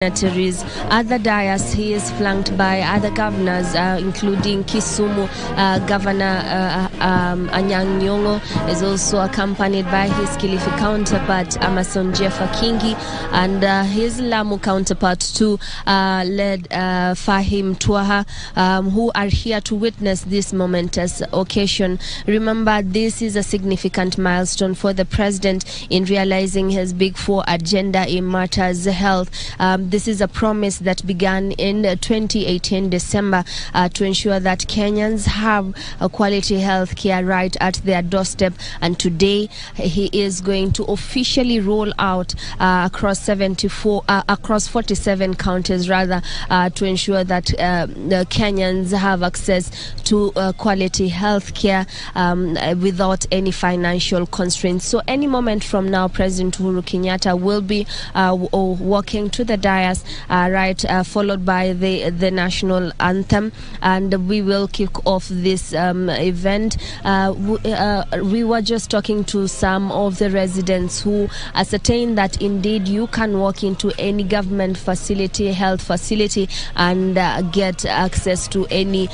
dignitaries. At the dais, he is flanked by other governors, including Kisumu Governor Anyang' Nyong'o, is also accompanied by his Kilifi counterpart Amason Jeffa Kingi, and his Lamu counterpart too, led Fahim Tuaha, who are here to witness this momentous occasion. Remember, this is a significant milestone for the president in realizing his Big Four agenda in matters health. This is a promise that began in 2018 December to ensure that Kenyans have a quality health care right at their doorstep, and today he is going to officially roll out across 47 counties rather, to ensure that the Kenyans have access to quality health care without any financial constraints. So any moment from now, President Uhuru Kenyatta will be walking to the dais, followed by the national anthem, and we will kick off this event. We were just talking to some of the residents who ascertain that indeed you can walk into any government facility, health facility, and get access to any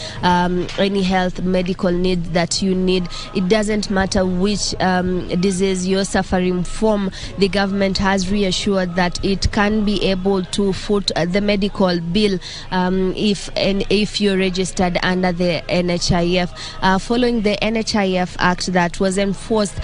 health medical need that you need. It doesn't matter which disease you're suffering from. The government has reassured that it can be able to foot the medical bill if you're registered under the NHIF. Following the NHIF Act that was enforced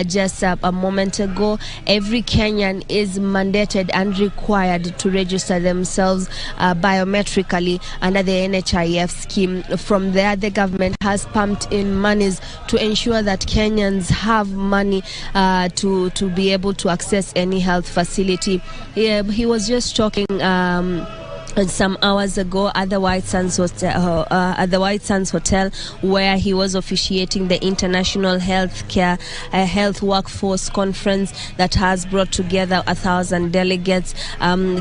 just a moment ago, every Kenyan is mandated and required to register themselves biometrically under the NHIF scheme. From there, the government has pumped in monies to ensure that Kenyans have money to be able to access any health facility. He was just talking some hours ago at the White Sands Hotel, where he was officiating the International Health Workforce Conference that has brought together 1,000 delegates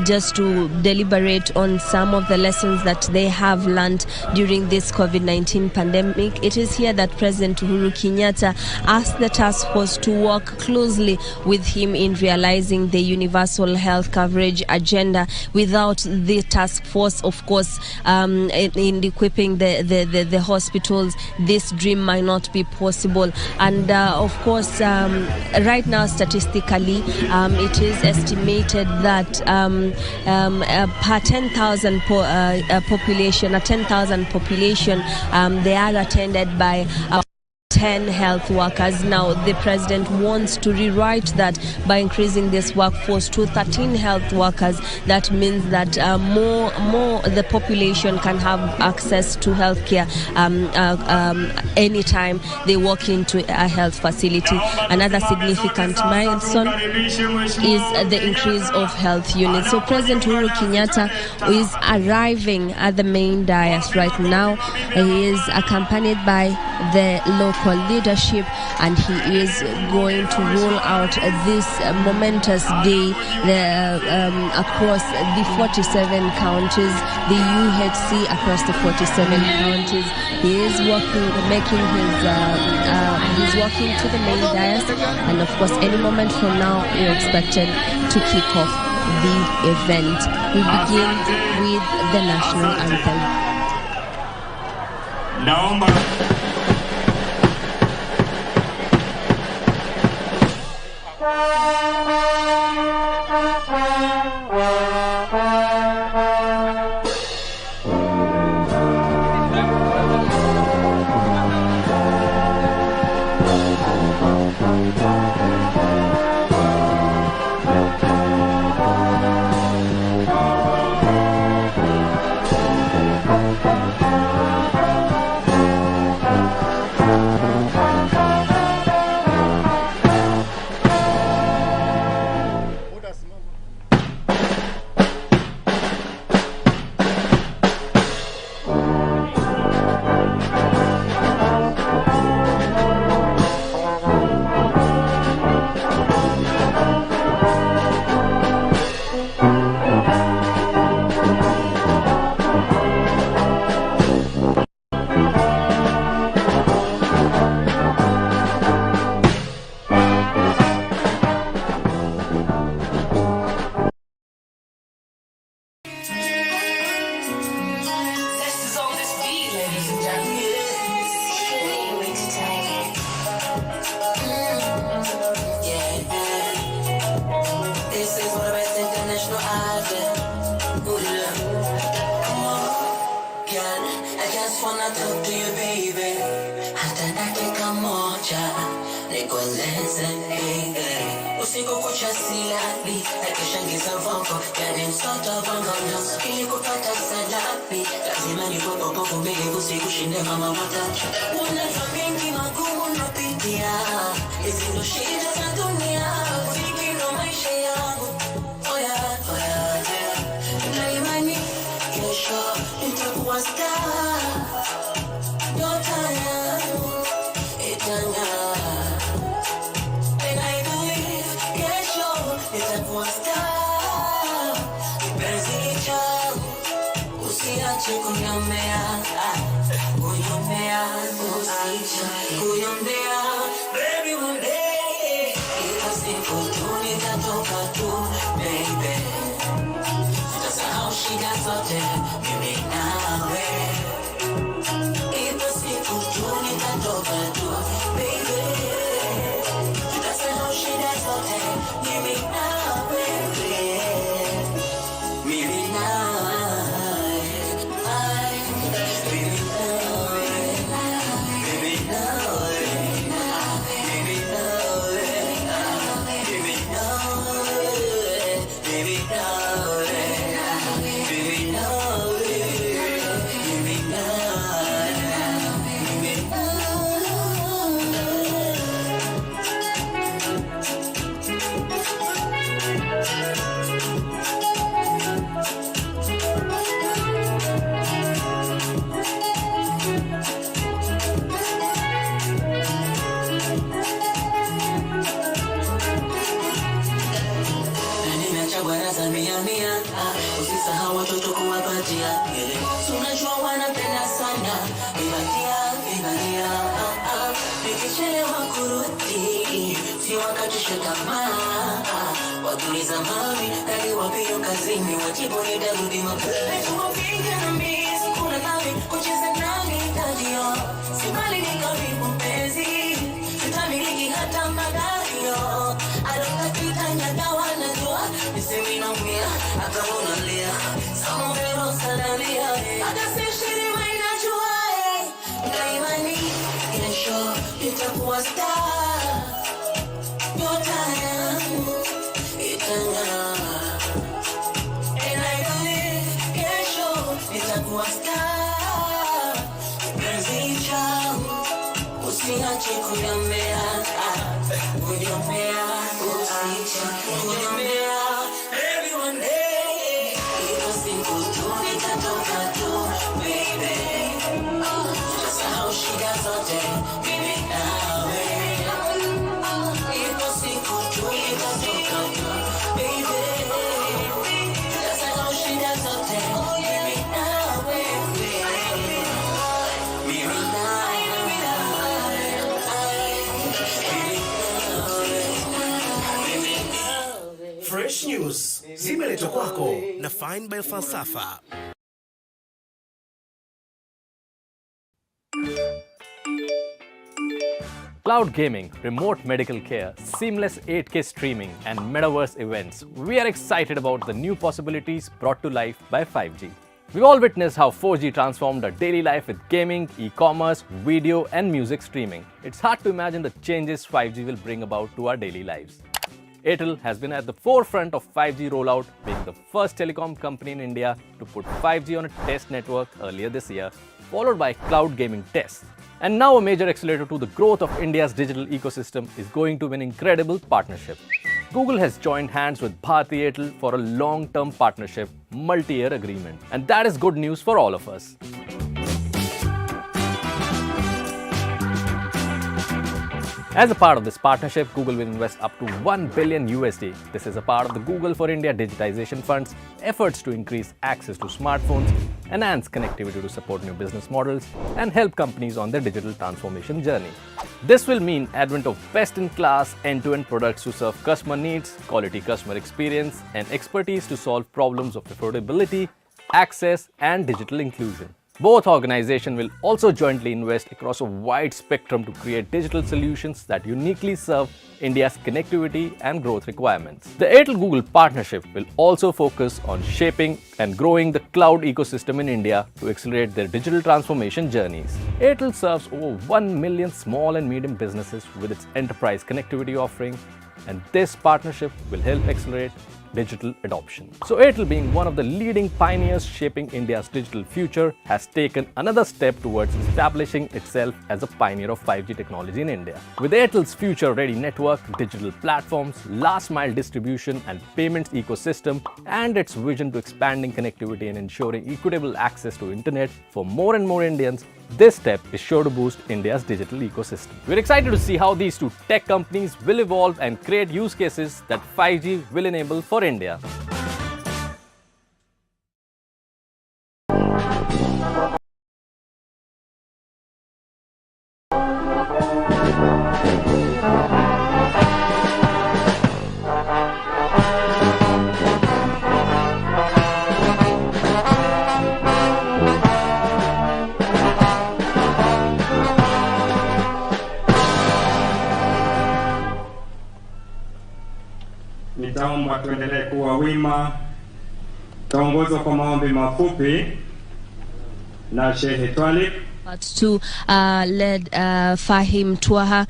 just to deliberate on some of the lessons that they have learned during this COVID-19 pandemic. It is here that President Uhuru Kenyatta asked the task force to work closely with him in realizing the universal health coverage agenda. Without the task force, of course, in equipping the hospitals, this dream might not be possible. And of course, right now, statistically, it is estimated that per 10,000 population, they are attended by 10 health workers. Now, the president wants to rewrite that by increasing this workforce to 13 health workers. That means that more the population can have access to healthcare anytime they walk into a health facility. Another significant milestone is the increase of health units. So President Uhuru Kenyatta is arriving at the main dais right now. He is accompanied by the local leadership, and he is going to roll out this momentous day across the 47 counties, the UHC across the 47 counties. He is walking to the main dais, and of course any moment from now we're expected to kick off the event. We begin with the national anthem. Girl, I just wanna talk to you, baby. Hata dakika moja nikueleze baby. Usiku kucha silali nakishangiza voko, yani mtoto bongo ndoso ili kupata salami. Lazima nikuwepo kwa mbele usiku shinde mama matatu. Unajua mengi magumu napitia, hizi ndo shida za dunia. Muziki ndo maisha yangu. Oh yeah, yeah. Na imani kesho nitakuwa star. Nyota yangu itang'aa. And I believe kesho nitakuwa star. Kipenzi changu usiache kuniombea, kuniombea, usiache kuniombea. Baby one day ipo siku tu nitatoka tu baby. Tutasahau shida zote mimi nawe. Ipo siku tu nitatoka tu baby. Tutasahau shida zote mimi nawe. Mimi nawe. Baby nawe. Baby nawe. Baby nawe. Baby nawe. Baby nawe. Baby nawe. Baby usisahau watoto kuwapatia. Tunajua wanapenda sana vibatia. Nikichelewa kurudi si wakatisha tamaa. Watuliza mami hadi wapio kazini wajibu nitarudi mapema. Tuwapige na miss kuna nami kucheza nami tadio. Simali ni karibu mpenzi tutamiliki hata magario. Alokapita dawa na jua nisemi na mwia akamunalia samuvero salalia. Akasishiri maina jua ngaimani kesho nitakuwa star. Nyota yangu itang'aa. And I believe kesho nitakuwa star. Kipenzi changu usiache kuniombea, kuniombea, usiache kuniombea. Baby one day ipo siku tu nitatoka tu baby. Tutasahau shida zote mimi nawe. Ipo siku tu nitatoka tu baby. Tutasahau shida zote mimi nawe. Mimi nawe. Fresh News zimeletwa kwako na Fine by Falsafa. Cloud gaming, remote medical care, seamless 8K streaming, and metaverse events. We are excited about the new possibilities brought to life by 5G. We've all witnessed how 4G transformed our daily life with gaming, e-commerce, video, and music streaming. It's hard to imagine the changes 5G will bring about to our daily lives. Airtel has been at the forefront of 5G rollout, being the first telecom company in India to put 5G on a test network earlier this year, followed by cloud gaming tests. And now a major accelerator to the growth of India's digital ecosystem is going to an incredible partnership. Google has joined hands with Bharti Airtel for a long-term partnership, multi-year agreement. And that is good news for all of us. As a part of this partnership, Google will invest up to $1 billion. This is a part of the Google for India Digitization Fund's efforts to increase access to smartphones, enhance connectivity to support new business models, and help companies on their digital transformation journey. This will mean advent of best-in-class end-to-end products to serve customer needs, quality customer experience, and expertise to solve problems of affordability, access, and digital inclusion. Both organizations will also jointly invest across a wide spectrum to create digital solutions that uniquely serve India's connectivity and growth requirements. The Airtel-Google partnership will also focus on shaping and growing the cloud ecosystem in India to accelerate their digital transformation journeys. Airtel serves over 1 million small and medium businesses with its enterprise connectivity offering, and this partnership will help accelerate digital adoption. So Airtel, being one of the leading pioneers shaping India's digital future, has taken another step towards establishing itself as a pioneer of 5G technology in India. With Airtel's future-ready network, digital platforms, last-mile distribution and payments ecosystem, and its vision to expanding connectivity and ensuring equitable access to internet for more and more Indians, this step is sure to boost India's digital ecosystem. We're excited to see how these two tech companies will evolve and create use cases that 5G will enable for India. Nitaomba tuendelee kuwa wima. Taongozwa kwa maombi mafupi na Sheikh Twalib. To led Fahim Twaha,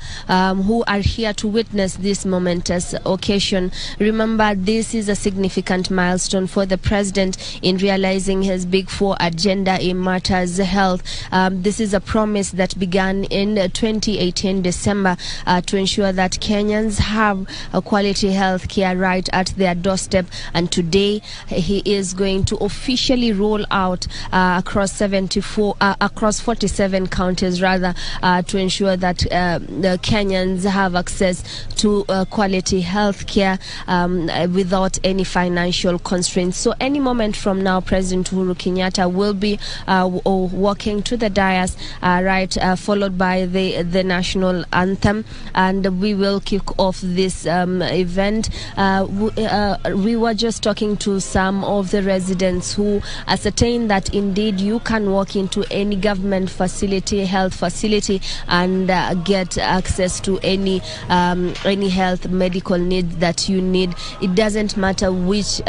who are here to witness this momentous occasion. Remember, this is a significant milestone for the president in realizing his Big Four agenda in matters health. This is a promise that began in 2018 December to ensure that Kenyans have a quality health care right at their doorstep. And today, he is going to officially roll out across 47 counties rather, to ensure that the Kenyans have access to quality health care without any financial constraints. So any moment from now, President Uhuru Kenyatta will be walking to the dais, followed by the national anthem, and we will kick off this event. We were just talking to some of the residents who ascertain that indeed you can walk into any government facility, health facility, and get access to any health medical needs that you need. It doesn't matter which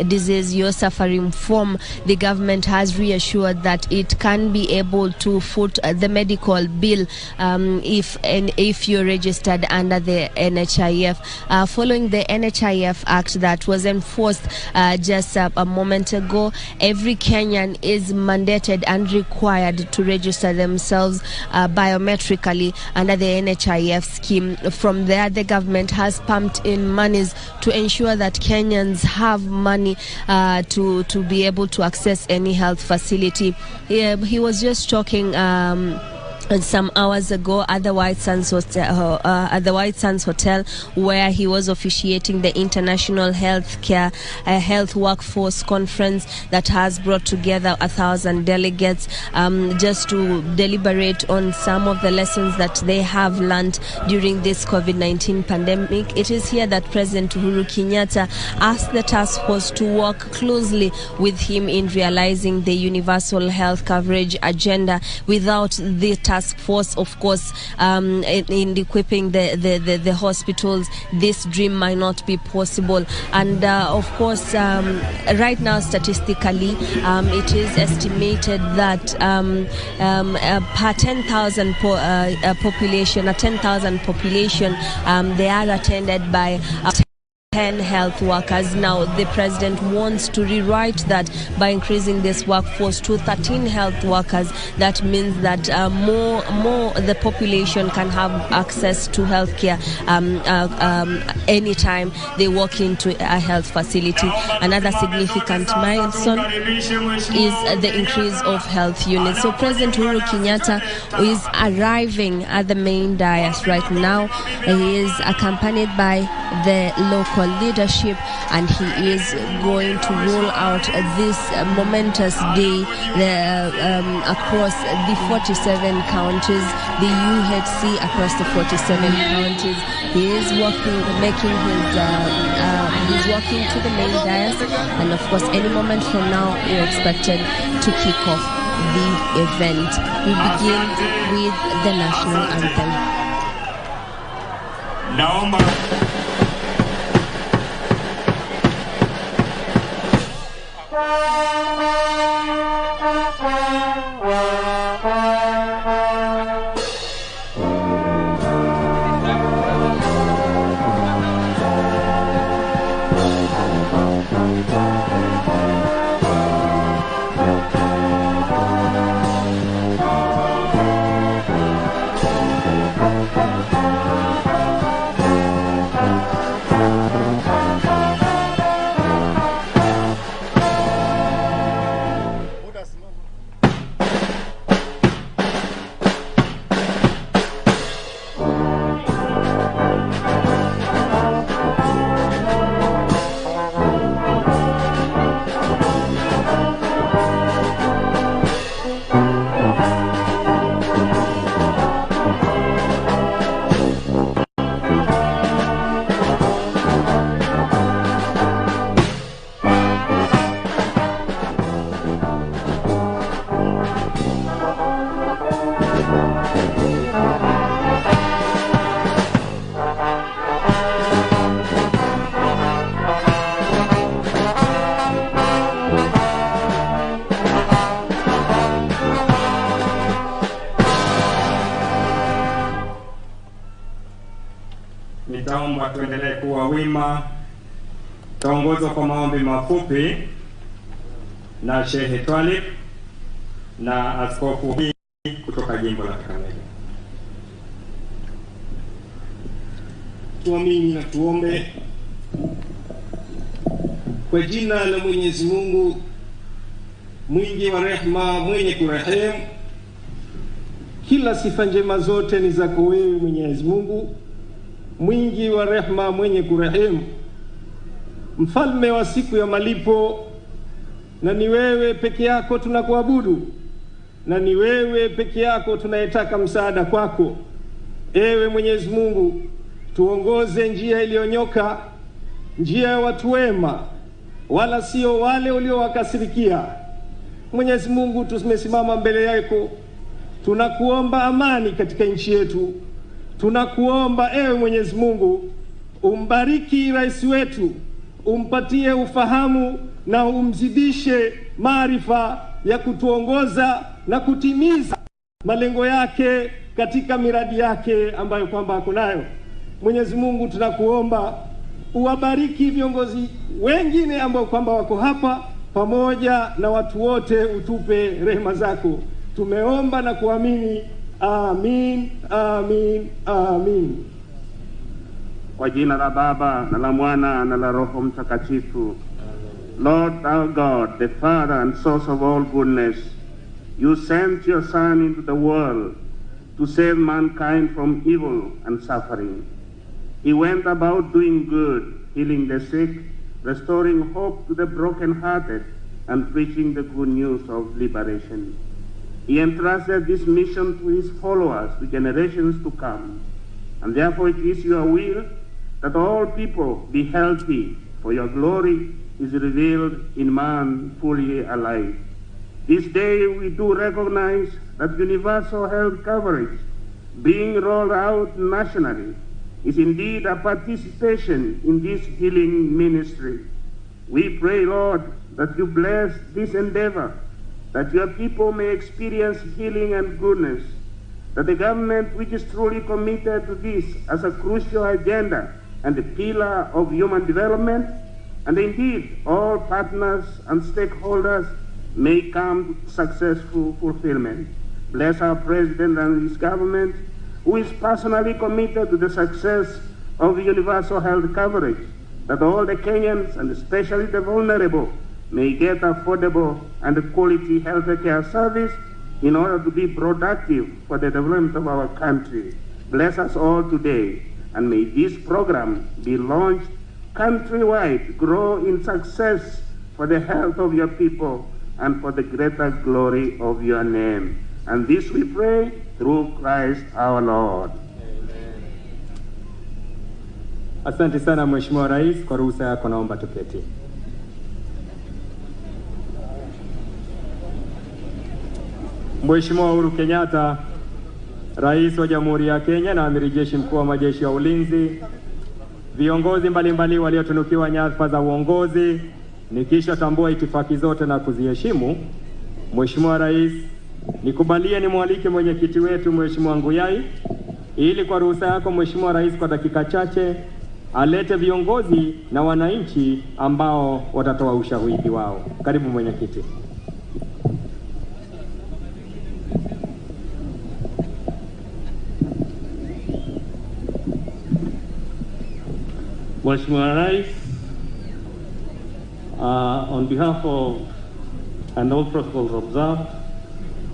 disease you're suffering from. The government has reassured that it can be able to foot the medical bill if you're registered under the NHIF. Following the NHIF Act that was enforced just a moment ago, every Kenyan is mandated and required to register themselves biometrically under the NHIF scheme. From there, the government has pumped in monies to ensure that Kenyans have money to be able to access any health facility. He was just talking some hours ago at the White Sands Hotel, where he was officiating the International Health Workforce Conference that has brought together 1,000 delegates just to deliberate on some of the lessons that they have learned during this COVID-19 pandemic. It is here that President Uhuru Kenyatta asked the task force to work closely with him in realizing the universal health coverage agenda. Without the task force, of course, in equipping the hospitals, this dream might not be possible. And of course, right now, statistically, it is estimated that per 10,000 population, they are attended by 10 health workers. Now, the president wants to rewrite that by increasing this workforce to 13 health workers. That means that more the population can have access to healthcare anytime they walk into a health facility. Another significant milestone is the increase of health units. So President Uhuru Kenyatta is arriving at the main dais right now. He is accompanied by the local leadership, and he is going to roll out this momentous day across the 47 counties, the UHC across the 47 counties. He is walking to the main dais, and of course any moment from now you're expected to kick off. the event. We begin with the national anthem. Naomba nitaomba tuendelee kuwa wima. Taongozwa kwa maombi mafupi na Shehe Twalib na askofu hii kutoka jimbo la Kakamega. Tuamini na tuombe. Kwa jina la Mwenyezi Mungu mwingi wa rehema, mwenye kurehemu. Kila sifa njema zote ni zako wewe Mwenyezi Mungu, mwingi wa rehema, mwenye kurehemu, mfalme wa siku ya malipo. Na ni wewe peke yako tunakuabudu, na ni wewe peke yako tunayetaka msaada kwako. Ewe Mwenyezi Mungu, tuongoze njia iliyonyoka, njia ya watu wema, wala sio wale uliowakasirikia. Mwenyezi Mungu, tumesimama mbele yako, tunakuomba amani katika nchi yetu. Tunakuomba ewe Mwenyezi Mungu, umbariki rais wetu, umpatie ufahamu na umzidishe maarifa ya kutuongoza na kutimiza malengo yake katika miradi yake ambayo kwamba ako nayo. Mwenyezi Mungu, tunakuomba uwabariki viongozi wengine ambao kwamba wako hapa, pamoja na watu wote, utupe rehema zako. Tumeomba na kuamini. Amin, amin, amin. Kwa jina la Baba na la Mwana na la Roho Mtakatifu. Lord our God, the Father and source of all goodness, you sent your Son into the world to save mankind from evil and suffering. He went about doing good, healing the sick, restoring hope to the brokenhearted, and preaching the good news of liberation. He entrusted this mission to his followers, to generations to come. And therefore it is your will that all people be healthy, for your glory is revealed in man fully alive. This day we do recognize that universal health coverage being rolled out nationally is indeed a participation in this healing ministry. We pray, Lord, that you bless this endeavor, that your people may experience healing and goodness, that the government which is truly committed to this as a crucial agenda and a pillar of human development, and indeed all partners and stakeholders, may come to successful fulfillment. Bless our President and his government, who is personally committed to the success of universal health coverage, that all the Kenyans, and especially the vulnerable, may get affordable and quality health care service in order to be productive for the development of our country. Bless us all today, and may this program be launched countrywide, grow in success for the health of your people and for the greater glory of your name. And this we pray through Christ our Lord. Asante sana Mheshimiwa Rais, kwa ruhusa yako naomba tuketi. Mheshimiwa Uhuru Kenyatta, Rais wa Jamhuri ya Kenya na Amiri Jeshi Mkuu wa Majeshi ya Ulinzi, viongozi mbalimbali waliotunukiwa nyadhifa za uongozi, nikisha tambua itifaki zote na kuziheshimu, Mheshimiwa Rais, nikubalie nimwalike mwenyekiti wetu Mheshimiwa Nguyai, ili kwa ruhusa yako Mheshimiwa Rais, kwa dakika chache alete viongozi na wananchi ambao watatoa ushahidi wao. Karibu mwenyekiti. Mheshimiwa Rais, on behalf of and all protocols observed,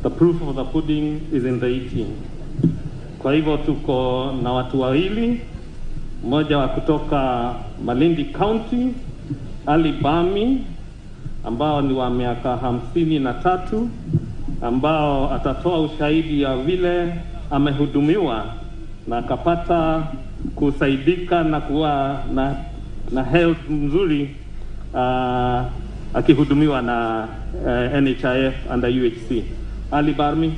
the proof of the pudding is in the eating. Kwa hivyo tuko na watu wawili, mmoja wa kutoka Malindi County, Ali Bami, ambao ni wa miaka 53, ambao atatoa ushahidi ya vile amehudumiwa na akapata kusaidika na kuwa na health mzuri akihudumiwa na NHIF under UHC. Ali Barmi.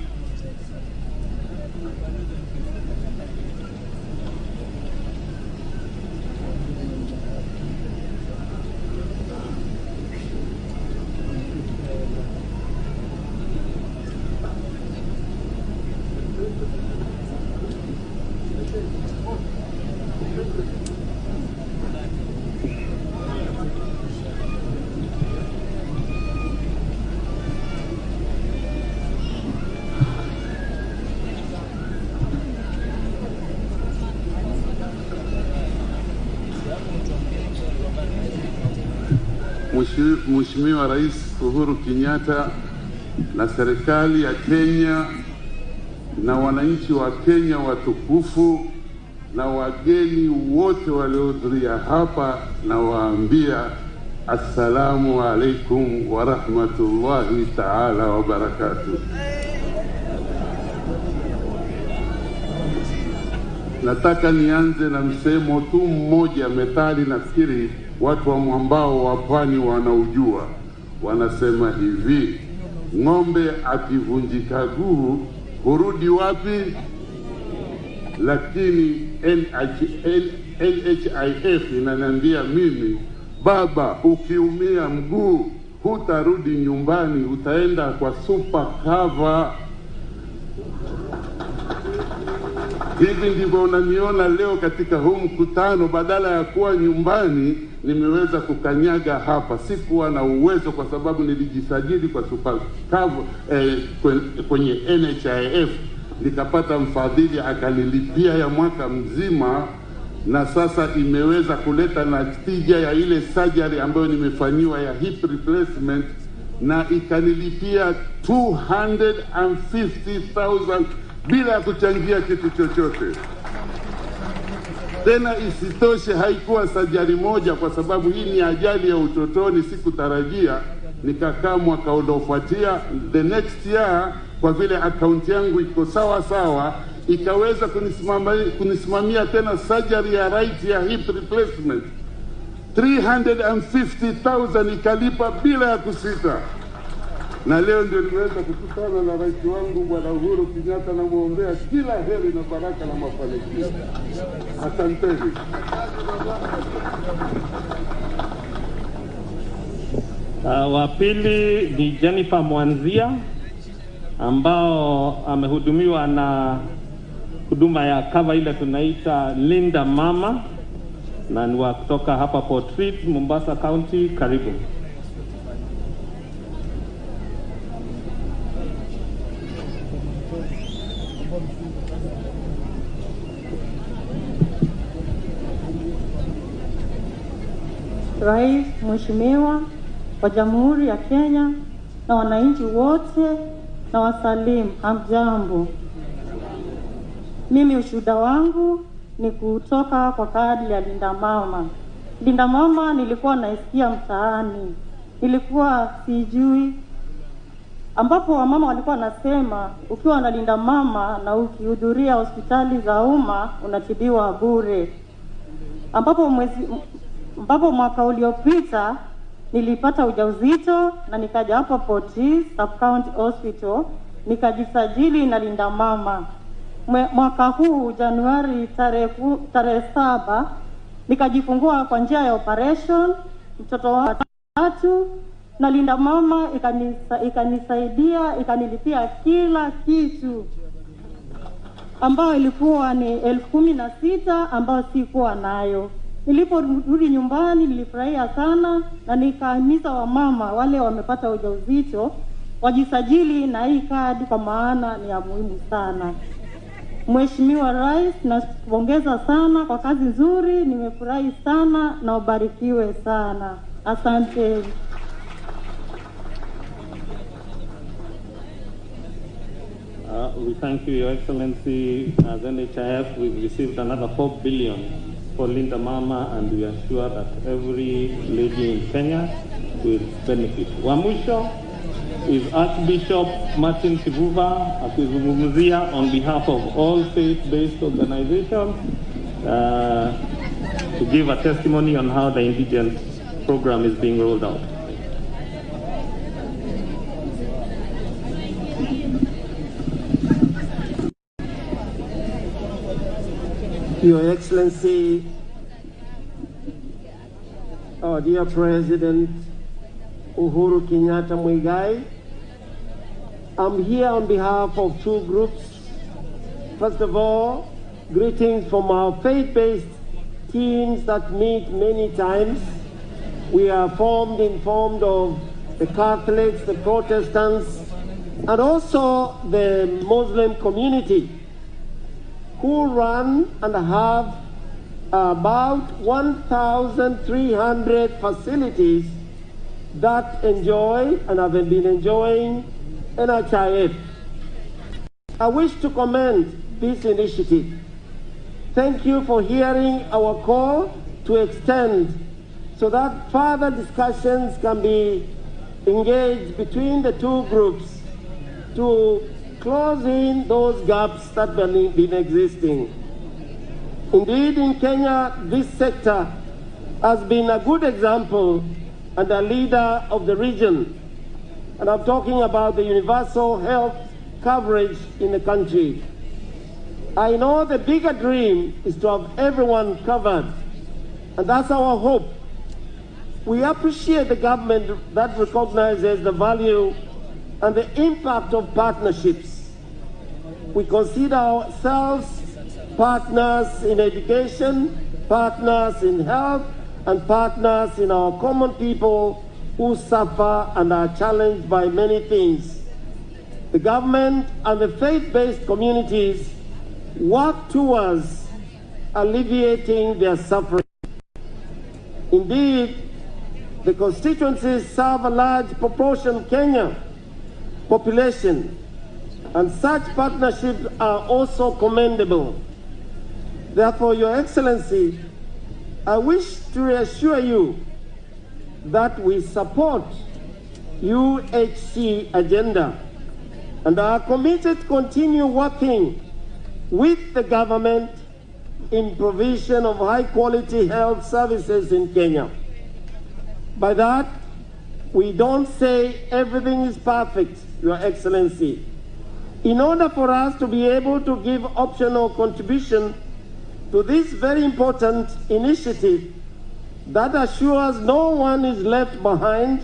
Mheshimiwa Rais Uhuru Kenyatta na serikali ya Kenya na wananchi wa Kenya watukufu na wageni wote waliohudhuria hapa, na waambia assalamu alaikum wa rahmatullahi ta'ala wa barakatuh. Nataka nianze na msemo tu mmoja, methali nafikiri watu wa mwambao wa pwani wanaujua. Wanasema hivi: ng'ombe akivunjika guu hurudi wapi? Lakini NHIF inaniambia mimi, baba, ukiumia mguu hutarudi nyumbani, utaenda kwa super cover. Hivi ndivyo unaniona leo katika huu mkutano, badala ya kuwa nyumbani nimeweza kukanyaga hapa. Sikuwa na uwezo kwa sababu nilijisajili kwa super cover kwenye NHIF, nikapata mfadhili akanilipia ya mwaka mzima, na sasa imeweza kuleta natija ya ile surgery ambayo nimefanyiwa ya hip replacement, na ikanilipia 250,000 bila ya kuchangia kitu chochote. Tena isitoshe haikuwa sajari moja, kwa sababu hii ni ajali ya utotoni, sikutarajia. Nikakaa mwaka uliofuatia, the next year, kwa vile account yangu iko sawa sawa, ikaweza kunisimamia tena surgery ya right ya hip replacement 350,000 ikalipa bila ya kusita. Na leo ndio nimeweza kukutana na rais wangu Bwana Uhuru Kenyatta, na muombea kila heri na baraka na mafanikio. Asanteni. Wa pili ni Jennifer Mwanzia, ambao amehudumiwa na huduma ya cover ile tunaita Linda Mama, na ni wa kutoka hapa Port Street, Mombasa County. Karibu. Rais Mheshimiwa wa Jamhuri ya Kenya na wananchi wote, na wasalimu, hamjambo. Mimi ushuhuda wangu ni kutoka kwa kadi ya Linda Mama. Linda Mama nilikuwa naisikia mtaani, nilikuwa sijui, ambapo wamama walikuwa nasema ukiwa na Linda Mama na ukihudhuria hospitali za umma unatibiwa bure. Ambapo mwaka uliopita nilipata ujauzito na nikaja hapa Port Sub County Hospital nikajisajili na Linda Mama. Mwaka huu Januari tarehe 7 nikajifungua kwa njia ya operation mtoto wa 3, na Linda Mama ikanisaidia, ikanilipia kila kitu, ambayo ilikuwa ni 16,000 ambayo sikuwa nayo. Niliporudi nyumbani nilifurahia sana, na nikahimiza wamama wale wamepata ujauzito wajisajili na hii kadi, kwa maana ni ya muhimu sana. Mheshimiwa Rais, napongeza sana kwa kazi nzuri, nimefurahi sana na ubarikiwe sana. Asante. We thank you, Your Excellency. As NHIF, we've received another 4 billion for Linda Mama, and we are sure that every lady in Kenya will benefit. Wa mwisho is Archbishop Martin Kivuva akizungumzia on behalf of all faith-based organizations to give a testimony on how the indigent program is being rolled out. Your Excellency, our dear President Uhuru Kenyatta Muigai, I'm here on behalf of 2 groups. First of all, greetings from our faith-based teams that meet many times. We are informed of the Catholics, the Protestants, and also the Muslim community, who run and have about 1,300 facilities that enjoy and have been enjoying NHIF. I wish to commend this initiative. Thank you for hearing our call to extend so that further discussions can be engaged between the 2 groups to close in those gaps that have been existing. Indeed, in Kenya, this sector has been a good example and a leader of the region. And I'm talking about the universal health coverage in the country. I know the bigger dream is to have everyone covered, and that's our hope. We appreciate the government that recognizes the value and the impact of partnerships. We consider ourselves partners in education, partners in health, and partners in our common people who suffer and are challenged by many things. The government and the faith-based communities work towards alleviating their suffering. Indeed, the constituencies serve a large proportion of Kenya population, and such partnerships are also commendable. Therefore, Your Excellency, I wish to reassure you that we support UHC agenda and are committed to continue working with the government in provision of high-quality health services in Kenya. By that, we don't say everything is perfect, Your Excellency. In order for us to be able to give optional contribution to this very important initiative that assures no one is left behind,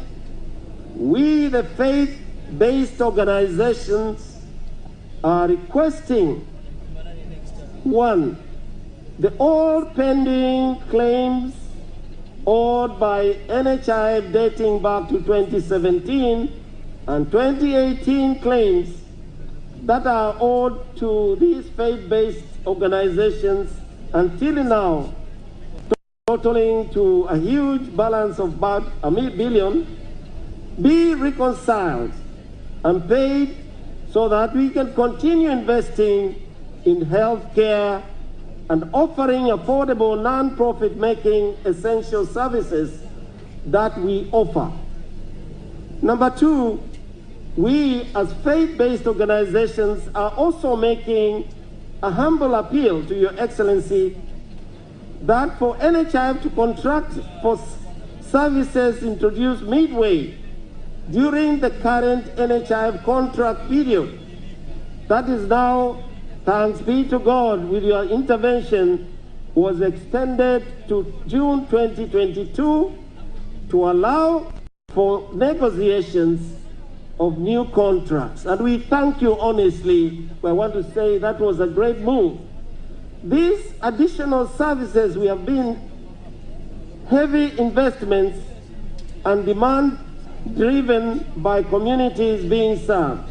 we, the faith-based organizations, are requesting: 1, the all pending claims owed by NHIF dating back to 2017 and 2018 claims that are owed to these faith-based organizations until now, totaling to a huge balance of about $1 billion, be reconciled and paid so that we can continue investing in healthcare and offering affordable non-profit making essential services that we offer. Number 2, we as faith-based organizations are also making a humble appeal to Your Excellency that for NHIF to contract for services introduced midway during the current NHIF contract period That is now, thanks be to God, with your intervention, was extended to June 2022 to allow for negotiations of new contracts. And we thank you honestly. I want to say that was a great move. These additional services, we have been heavy investments and demand driven by communities being served.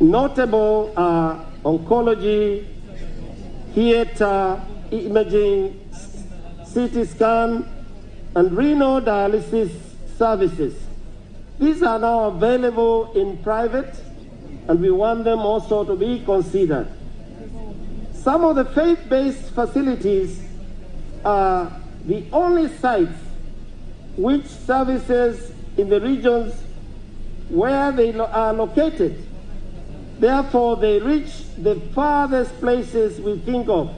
Notable are oncology, theater, imaging, CT scan, and renal dialysis services. These are now available in private, and we want them also to be considered. Some of the faith-based facilities are the only sites which services in the regions where they are located. Therefore, they reach the farthest places we think of.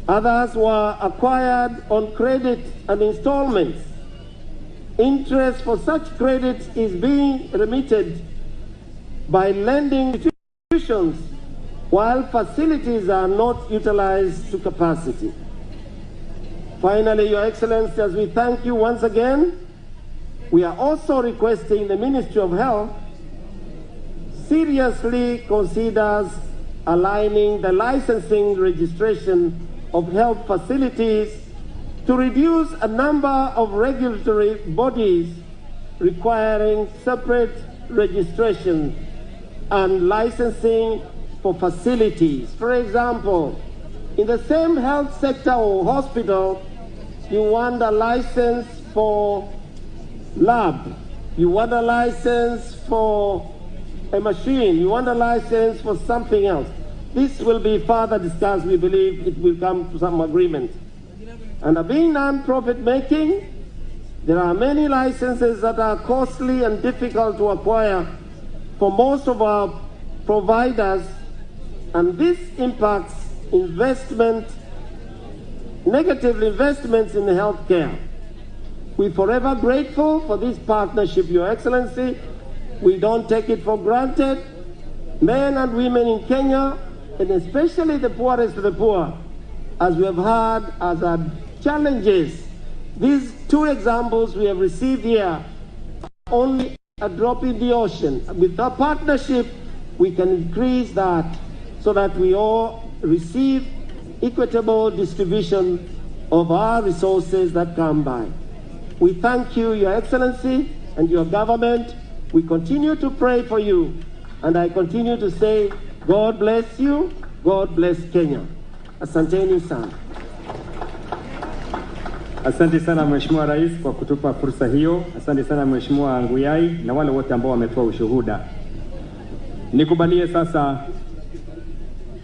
Others were acquired on credit and installments. Interest for such credit is being remitted by lending institutions, while facilities are not utilized to capacity. Finally, Your Excellency, as we thank you once again, we are also requesting the Ministry of Health seriously considers aligning the licensing registration of health facilities to reduce a number of regulatory bodies requiring separate registration and licensing for facilities. For example, in the same health sector or hospital, you want a license for lab, you want a license for a machine, you want a license for something else. This will be further discussed. We believe it will come to some agreement. And being non-profit making, there are many licenses that are costly and difficult to acquire for most of our providers, and this impacts negative investments in healthcare. We're forever grateful for this partnership, Your Excellency. We don't take it for granted. Men and women in Kenya, and especially the poorest of the poor, as we have heard, as our challenges. These two examples we have received here, only a drop in the ocean. With our partnership, we can increase that so that we all receive equitable distribution of our resources that come by. We thank you, Your Excellency, and your government. We continue to pray for you, and I continue to say, God bless you, God bless Kenya. Asanteni sana. Asante sana Mheshimiwa Rais kwa kutupa fursa hiyo. Asante sana Mheshimiwa Nguyai na wale wote ambao wametoa ushuhuda. Nikubalie sasa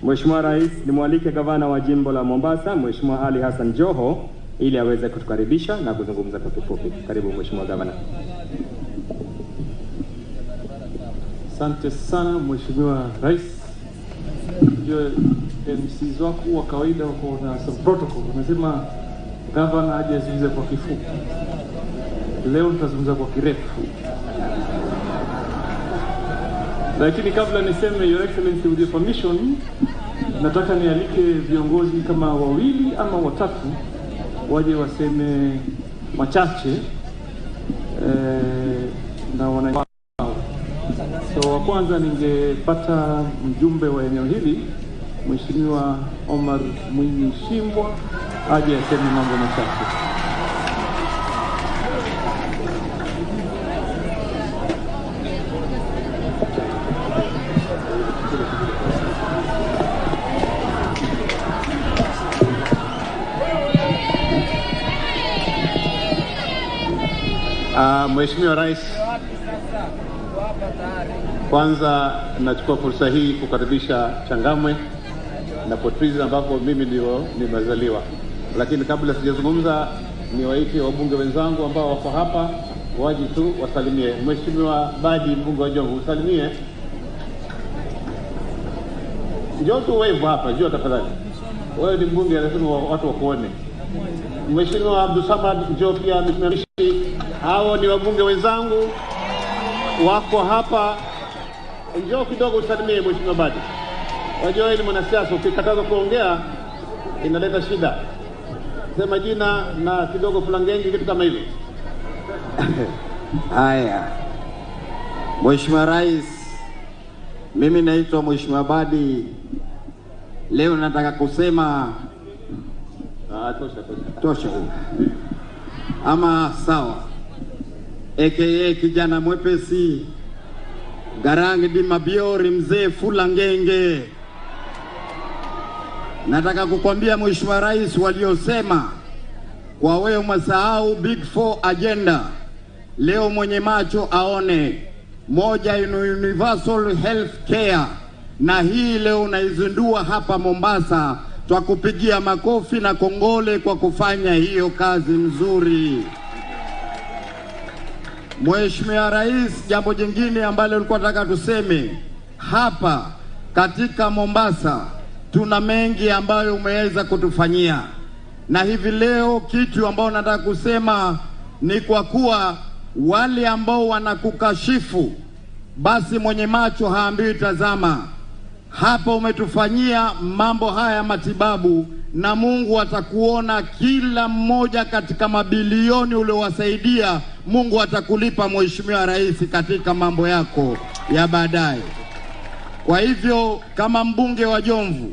Mheshimiwa Rais nimwalike gavana wa jimbo la Mombasa, Mheshimiwa Ali Hassan Joho, ili aweze kutukaribisha na kuzungumza kwa kifupi. Karibu Mheshimiwa Gavana. Asante sana Mheshimiwa Rais. Ndio MCs wako wa kawaida wako na some protocol. Wanasema gavana aje azungumze kwa kifupi. Leo tutazungumza kwa kirefu. Lakini kabla niseme Your Excellency, with your permission, nataka nialike viongozi kama wawili ama watatu waje waseme machache na wana. So wa kwanza ningepata mjumbe wa eneo hili, Mheshimiwa Omar Mwinyi Shimbwa, aje aseme mambo machache. Mheshimiwa Rais, kwanza nachukua fursa hii kukaribisha Changamwe na Potrizi ambapo mimi ndio nimezaliwa. Lakini kabla sijazungumza, niwaite wabunge wenzangu ambao wako hapa waje tu wasalimie. Mheshimiwa Badi, mbunge wa Joho, usalimie. Njoo tu wave hapa, njoo tafadhali. Wewe ni mbunge, lazima watu wakuone. Mheshimiwa Abdusamad, njoo pia. Hao ni wabunge wenzangu wako hapa. Njoo kidogo usalimie Mheshimiwa Badi. Wajua wewe ni mwanasiasa, ukikataza kuongea inaleta shida. Sema jina na kidogo fulangenge kitu kama hivyo. Haya. Mheshimiwa Rais, mimi naitwa Mheshimiwa Badi. Leo nataka kusema tosha. Ama sawa. AKA kijana mwepesi, Garangi di Mabiori, mzee Fulangenge. Nataka kukwambia Mheshimiwa Rais, waliosema kwa wewe umesahau Big 4 agenda. Leo mwenye macho aone. Moja, universal health care, na hii leo unaizindua hapa Mombasa. Twakupigia makofi na kongole kwa kufanya hiyo kazi nzuri. Mheshimiwa Rais, jambo jingine ambalo nilikuwa nataka tuseme hapa katika Mombasa, tuna mengi ambayo umeweza kutufanyia. Na hivi leo kitu ambao nataka kusema ni kwa kuwa wale ambao wanakukashifu, basi mwenye macho haambiwi tazama. Hapa umetufanyia mambo haya matibabu, na Mungu atakuona kila mmoja katika mabilioni uliowasaidia. Mungu atakulipa Mheshimiwa Rais katika mambo yako ya baadaye. Kwa hivyo kama mbunge wa Jomvu,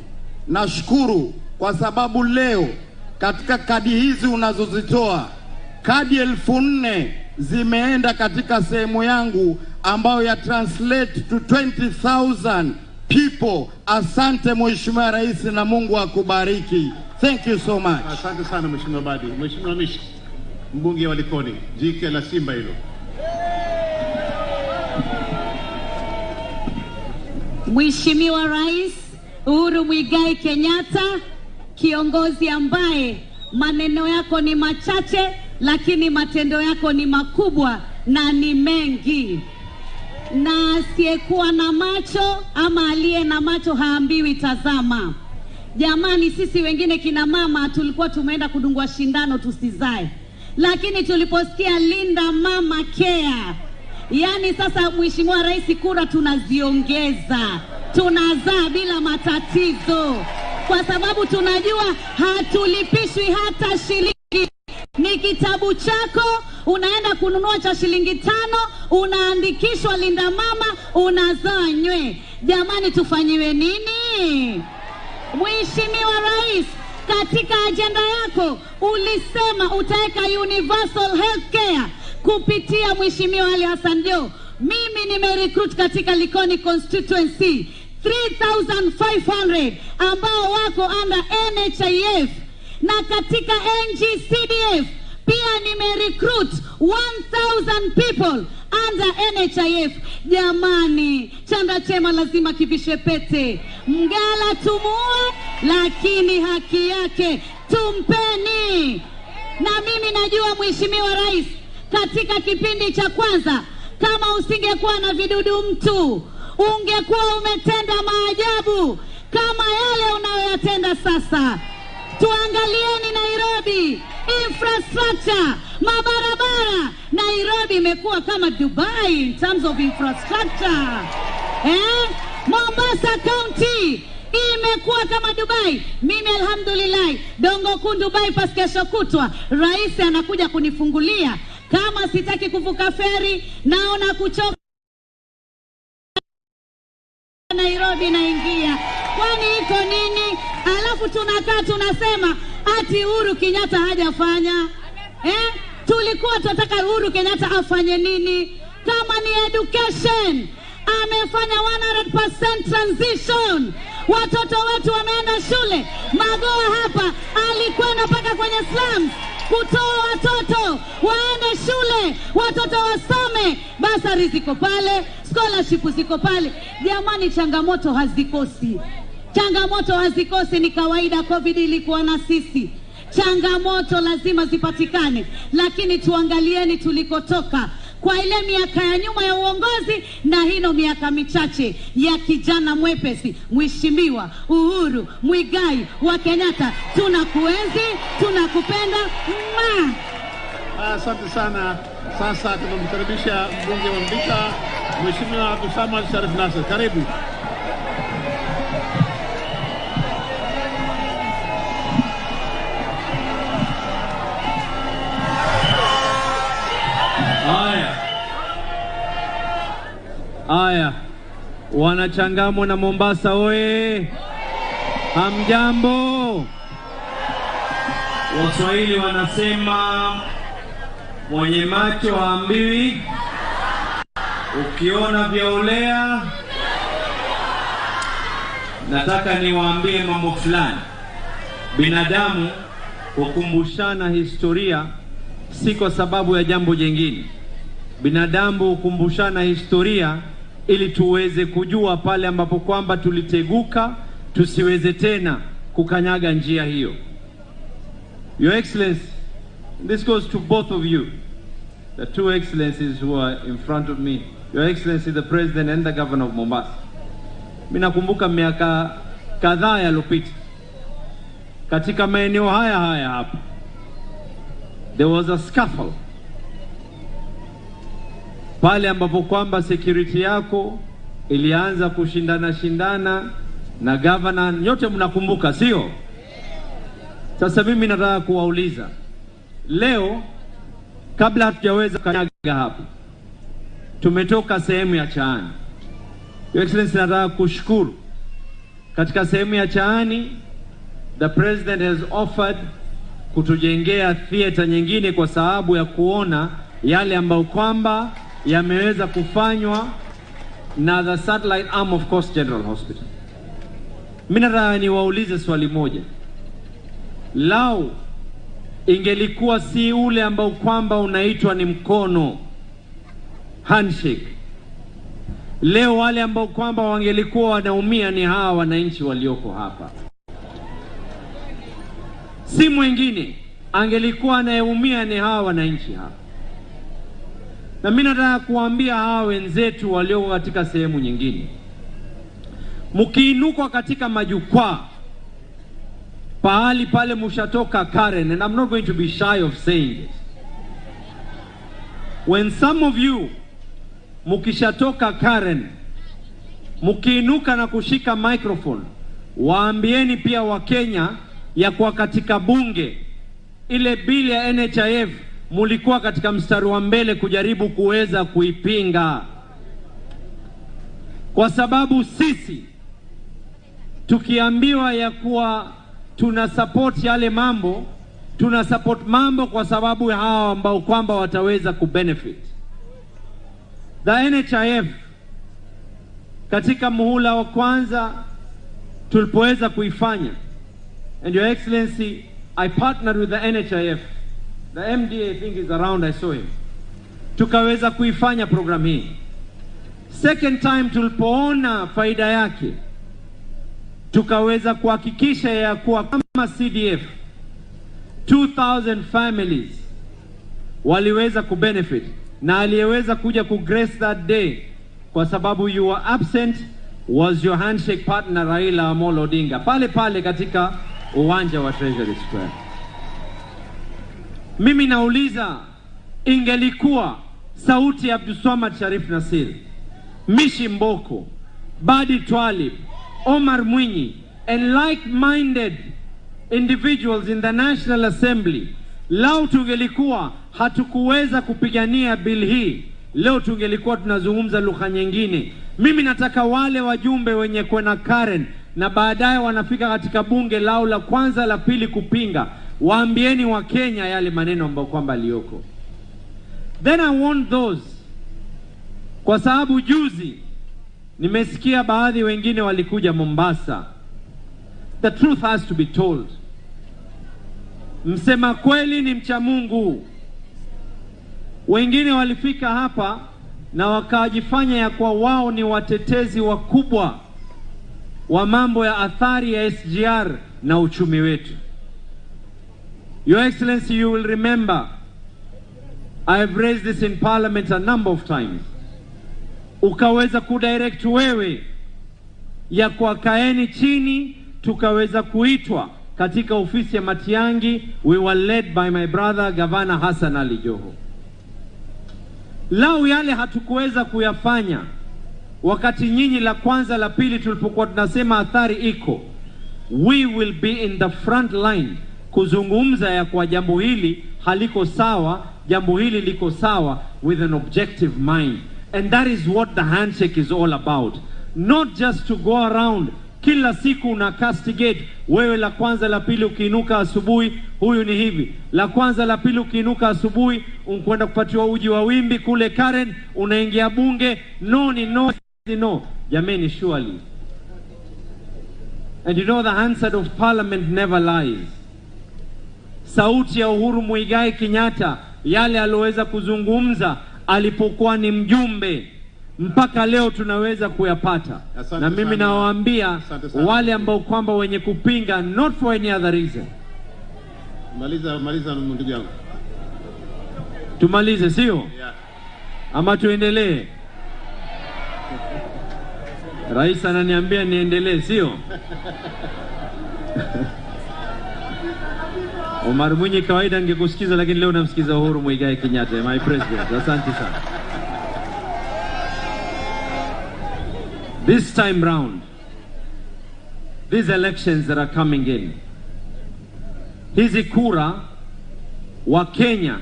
nashukuru kwa sababu leo katika kadi hizi unazozitoa, kadi 4,000 zimeenda katika sehemu yangu ambayo ya translate to 20,000 people. Asante Mheshimiwa Rais na Mungu akubariki. Thank you so much. Asante sana Mheshimiwa Badi. Mheshimiwa Mishi, mbunge wa Likoni, jike la Simba hilo. Mheshimiwa Rais Uhuru Muigai Kenyatta, kiongozi ambaye maneno yako ni machache lakini matendo yako ni makubwa na ni mengi. Na asiyekuwa na macho ama aliye na macho haambiwi tazama. Jamani, sisi wengine kina mama tulikuwa tumeenda kudungwa shindano tusizae, lakini tuliposikia Linda Mama Care, yani sasa Mheshimiwa Rais, kura tunaziongeza, tunazaa bila matatizo, kwa sababu tunajua hatulipishwi hata shilingi. Ni kitabu chako, unaenda kununua cha shilingi 5, unaandikishwa Linda Mama, unazaa nywe. Jamani, tufanyiwe nini? Mheshimiwa Rais, katika agenda yako ulisema utaweka universal health care kupitia Mheshimiwa Ali Hassan Joho. Mimi nimerecruit katika Likoni constituency 3,500 ambao wako under NHIF, na katika NGCDF pia nimerecruit 1,000 people under NHIF. Jamani, chanda chema lazima kivishe pete. Mgala tumuue, lakini haki yake tumpeni. Na mimi najua Mheshimiwa Rais, katika kipindi cha kwanza kama usingekuwa na vidudu mtu, ungekuwa umetenda maajabu kama yale unayoyatenda sasa. Tuangalieni Nairobi, infrastructure, mabarabara. Nairobi imekuwa kama Dubai in terms of infrastructure. Mombasa County imekuwa kama Dubai. Mimi alhamdulillah, Dongo Kundu bypass kesho kutwa Rais anakuja kunifungulia. Kama sitaki kuvuka feri, naona kuchoka Nairobi naingia. Kwani iko nini? Alafu tunakaa tunasema ati Uhuru Kenyatta hajafanya. Tulikuwa tunataka Uhuru Kenyatta afanye nini? Kama ni education, amefanya 100% transition. Watoto wetu wameenda shule. Magoa hapa alikwenda mpaka kwenye slums kutoa watoto waende shule, watoto wasome. Basari ziko pale, scholarship ziko pale. Jamani, changamoto hazikosi. Changamoto hazikosi, ni kawaida. Covid ilikuwa na sisi. Changamoto lazima zipatikane, lakini tuangalieni tulikotoka kwa ile miaka ya nyuma ya uongozi na hino miaka michache ya kijana mwepesi Mheshimiwa Uhuru Muigai wa Kenyatta. Tunakuenzi, tunakupenda. Asante sana. Sasa tunamkaribisha mbunge wa Mbika Mheshimiwa Abdulsamad Sharif Nasser, karibu. Aya, wanachangamwa na Mombasa oye. Hamjambo. Waswahili wanasema mwenye macho haambiwi, ukiona vyaolea. Nataka niwaambie mambo fulani. Binadamu hukumbushana historia si kwa sababu ya jambo jingine. Binadamu hukumbushana historia ili tuweze kujua pale ambapo kwamba tuliteguka, tusiweze tena kukanyaga njia hiyo. Your Excellency, this goes to both of you, the two excellencies who are in front of me, Your Excellency the President and the Governor of Mombasa. Mimi nakumbuka miaka kadhaa yaliyopita katika maeneo haya hapa, there was a scuffle pale ambapo kwamba security yako ilianza kushindana na governor. Nyote mnakumbuka, sio? Sasa mimi nataka kuwauliza leo, kabla hatujaweza kanyaga hapa, tumetoka sehemu ya Chaani. Your Excellency, nataka kushukuru. Katika sehemu ya Chaani, the President has offered kutujengea theater nyingine kwa sababu ya kuona yale ambayo kwamba yameweza kufanywa na the satellite arm of Coast General Hospital. Mimi nataka niwaulize swali moja. Lao ingelikuwa si ule ambao kwamba unaitwa ni mkono, handshake, leo wale ambao kwamba wangelikuwa wanaumia ni hawa wananchi walioko hapa. Si mwingine angelikuwa anayeumia ni hawa wananchi hapa. Na mimi nataka kuambia hawa wenzetu walioko katika sehemu nyingine, mkiinuka katika majukwaa pahali pale mshatoka Karen, and I'm not going to be shy of saying this, when some of you mkishatoka Karen, mkiinuka na kushika microphone, waambieni pia wa Kenya ya kwa katika bunge ile bili ya NHIF mulikuwa katika mstari wa mbele kujaribu kuweza kuipinga, kwa sababu sisi tukiambiwa ya kuwa tuna support yale mambo, tuna support mambo kwa sababu ya hawa ambao kwamba wataweza kubenefit. The NHIF katika muhula wa kwanza tulipoweza kuifanya, and Your Excellency, I partnered with the NHIF. The MD, I think, is around, I saw him. Tukaweza kuifanya program hii. Second time tulipoona faida yake, tukaweza kuhakikisha ya kuwa kama CDF 2,000 families waliweza kubenefit, na aliyeweza kuja kugrace that day kwa sababu you were absent was your handshake partner Raila Amolo Odinga pale pale katika uwanja wa Treasury Square. Mimi nauliza, ingelikuwa sauti ya Abdulsamad Sharif Nasser, Mishi Mboko, Badi Twalib, Omar Mwinyi and like-minded individuals in the National Assembly, lao tungelikuwa hatukuweza kupigania bill hii, leo tungelikuwa tunazungumza lugha nyingine. Mimi nataka wale wajumbe wenye kwenda Karen na baadaye wanafika katika bunge lao la kwanza la pili kupinga, waambieni wa Kenya yale maneno ambayo kwamba lioko. Then I want those, kwa sababu juzi nimesikia baadhi wengine walikuja Mombasa. The truth has to be told. Msema kweli ni mcha Mungu. Wengine walifika hapa na wakajifanya ya kwa wao ni watetezi wakubwa wa mambo ya athari ya SGR na uchumi wetu. Your Excellency, you will remember, I have raised this in Parliament a number of times. Ukaweza kudirect wewe ya kwa kaeni chini, tukaweza kuitwa katika ofisi ya Matiangi. We were led by my brother Governor Hassan Ali Joho. Lau yale hatukuweza kuyafanya wakati nyinyi la kwanza la pili tulipokuwa tunasema athari iko, we will be in the front line kuzungumza ya kwa jambo hili haliko sawa, jambo hili liko sawa, with an objective mind. And that is what the handshake is all about. Not just to go around kila siku una castigate, wewe la kwanza la pili ukiinuka asubuhi huyu ni hivi, la kwanza la pili ukiinuka asubuhi unkwenda kupatiwa uji wa wimbi kule Karen, unaingia bunge, no ni no, no. Jameni, surely. And you know the Hansard of Parliament never lies. Sauti ya Uhuru Muigai Kenyatta, yale aloweza kuzungumza alipokuwa ni mjumbe, mpaka leo tunaweza kuyapata. Na mimi nawaambia wale ambao kwamba wenye kupinga, not for any other reason. Maliza ndugu yangu. Tumalize sio? Yeah. Ama tuendelee? Rais ananiambia niendelee sio? Omar Mwinyi kawaida angekusikiza, lakini leo namsikiza Uhuru Muigai Kenyatta, my president. Asante sana. This time round, these elections that are coming in, hizi kura wa Kenya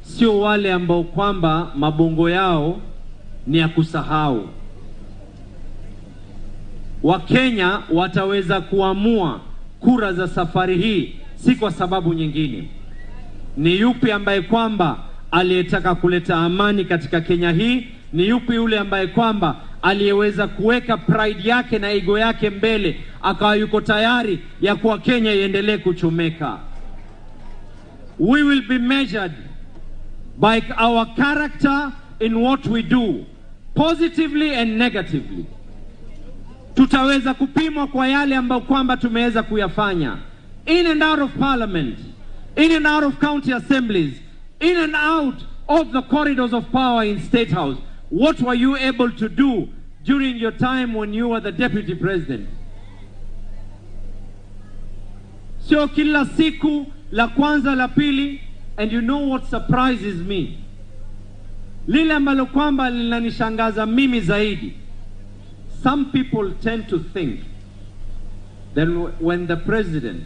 sio wale ambao kwamba mabongo yao ni ya kusahau. Wa Kenya wataweza kuamua kura za safari hii si kwa sababu nyingine. Ni yupi ambaye kwamba aliyetaka kuleta amani katika Kenya hii? Ni yupi yule ambaye kwamba aliyeweza kuweka pride yake na ego yake mbele, akawa yuko tayari ya kuwa Kenya iendelee kuchomeka? We will be measured by our character in what we do, positively and negatively. Tutaweza kupimwa kwa yale ambayo kwamba tumeweza kuyafanya in and out of parliament, in and out of county assemblies, in and out of the corridors of power in State House. What were you able to do during your time when you were the deputy president? Sio kila siku la kwanza la pili. And you know what surprises me? Lile ambalo kwamba linanishangaza mimi zaidi, some people tend to think that when the president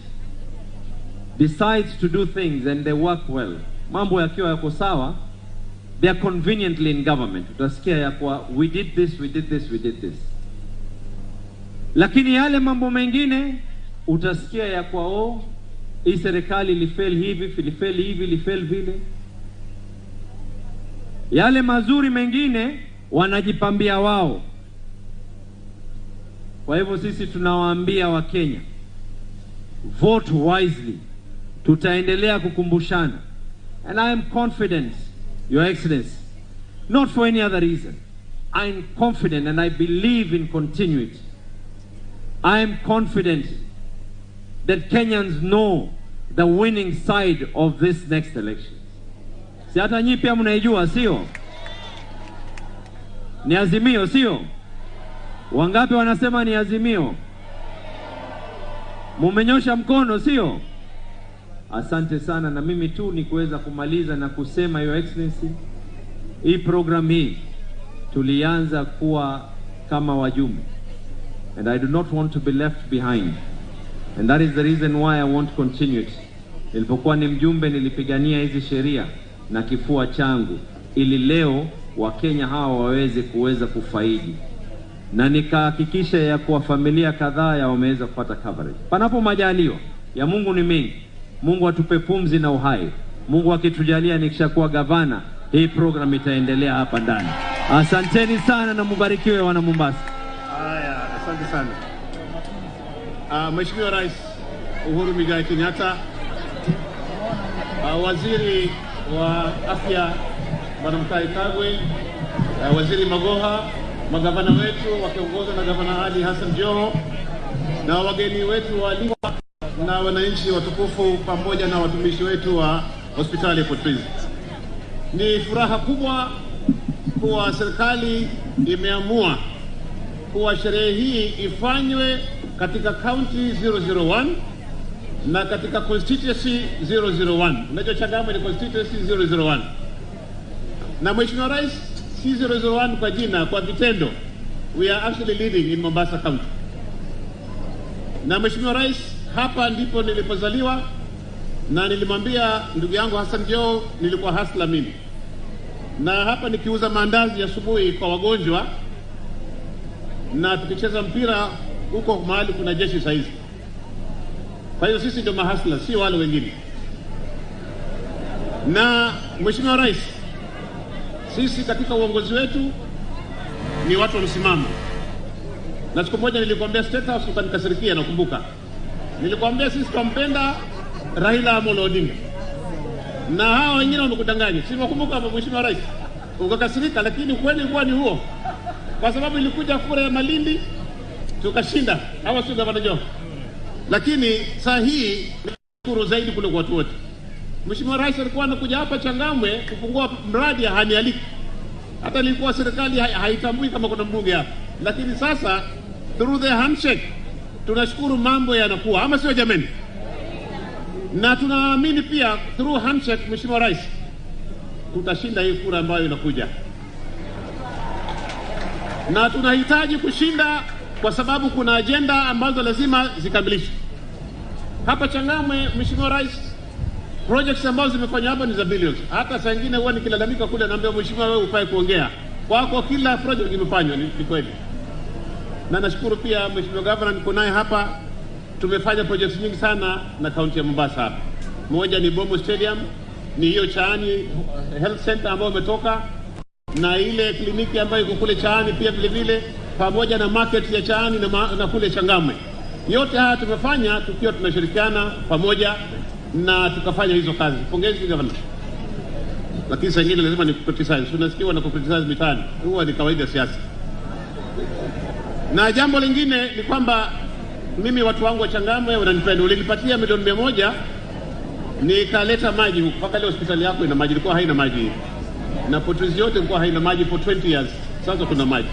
decides to do things and they work well, mambo yakiwa yako sawa, they are conveniently in government. Utasikia ya kwa we did this, we did this, we did this. Lakini yale mambo mengine utasikia ya kwa hii serikali ilifeli hivi, ilifeli hivi, ilifeli vile. Yale mazuri mengine wanajipambia wao. Kwa hivyo sisi tunawaambia wa Kenya, vote wisely. Tutaendelea kukumbushana. And I am confident, Your Excellency, not for any other reason. I am confident and I believe in continuity. I am confident that Kenyans know the winning side of this next election. Si hata nyinyi pia mnaijua sio? Ni Azimio sio? Wangapi wanasema ni Azimio? Mumenyosha mkono sio? Asante sana. Na mimi tu ni kuweza kumaliza na kusema, Your Excellency, hii program hii tulianza kuwa kama wajumbe, and I do not want to be left behind, and that is the reason why I want continuity. Nilipokuwa ni mjumbe nilipigania hizi sheria na kifua changu ili leo Wakenya hawa waweze kufaidi, na nikahakikisha ya kuwa familia kadhaa ya wameweza kupata coverage. Panapo majaliwa ya Mungu ni mengi. Mungu atupe pumzi na uhai. Mungu akitujalia nikishakuwa gavana, hii program itaendelea hapa ndani. Asanteni sana na mubarikiwe wana Mombasa. Haya, asante sana. Mheshimiwa Rais Uhuru Muigai Kenyatta, Waziri wa Afya Bwana Mutahi Kagwe, Waziri Magoha, magavana wetu wakiongozwa na Gavana Ali Hassan Joho, na wageni wetu waalikwa na wananchi watukufu pamoja na watumishi wetu wa hospitali ya Port Reitz. Ni furaha kubwa kuwa serikali imeamua kuwa sherehe hii ifanywe katika county 001 na katika constituency 001. Unajua Changamwe ni constituency 001. Na Mheshimiwa Rais, si 001 kwa jina, kwa vitendo, we are actually leading in Mombasa County. Na Mheshimiwa Rais, hapa ndipo nilipozaliwa, na nilimwambia ndugu yangu Hassan Joho nilikuwa hustler mimi. Na hapa nikiuza maandazi asubuhi kwa wagonjwa, na tukicheza mpira huko mahali kuna jeshi saizi. Kwa hiyo sisi ndio mahasla, si wale wengine. Na Mheshimiwa Rais, sisi katika uongozi wetu ni watu wa msimamo. Na siku moja nilikwambia State House ukanikasirikia, nakumbuka. Nilikwambia sisi tunampenda Raila Amolo Odinga. Na hao wengine wamekudanganya. Si nakumbuka hapo Mheshimiwa Rais. Ukakasirika, lakini kweli ulikuwa ni huo. Kwa sababu ilikuja kura ya Malindi tukashinda. Hawa sio gavana Joho. Lakini saa hii nashukuru zaidi kuliko watu wote. Mheshimiwa Rais alikuwa anakuja hapa Changamwe kufungua mradi hanialiki. Hata ilikuwa serikali haitambui kama kuna mbunge hapa. Lakini sasa through the handshake tunashukuru mambo yanakuwa, ama sio jameni? Na tunaamini pia through handshake Mheshimiwa Rais tutashinda hii kura ambayo inakuja. Na tunahitaji kushinda kwa sababu kuna agenda ambazo lazima zikamilishwe. Hapa Changamwe Mheshimiwa Rais, projects ambazo zimefanywa hapa ni za billions. Hata saa nyingine huwa nikilalamika kule naambia Mheshimiwa wewe ufai kuongea. Kwako kila project imefanywa ni kweli. Na nashukuru pia Mheshimiwa Governor niko naye hapa. Tumefanya projects nyingi sana na kaunti ya Mombasa hapa. Moja ni Bomo Stadium, ni hiyo Chaani Health Center ambayo umetoka, na ile kliniki ambayo iko kule Chaani pia vile vile, pamoja na market ya Chaani na kule Changamwe. Yote haya tumefanya tukiwa tunashirikiana pamoja na tukafanya hizo kazi. Pongezi Governor. Lakini saa nyingine lazima ni criticize. Unasikiwa na criticize mitani. Huwa ni kawaida siasa. Na jambo lingine ni kwamba mimi watu wangu wa Changamwe wananipenda. Ulinipatia milioni 100 nikaleta maji huko. Mpaka leo hospitali yako ina maji, ilikuwa haina maji. Na Potrizi yote ilikuwa haina maji for 20 years. Sasa kuna maji.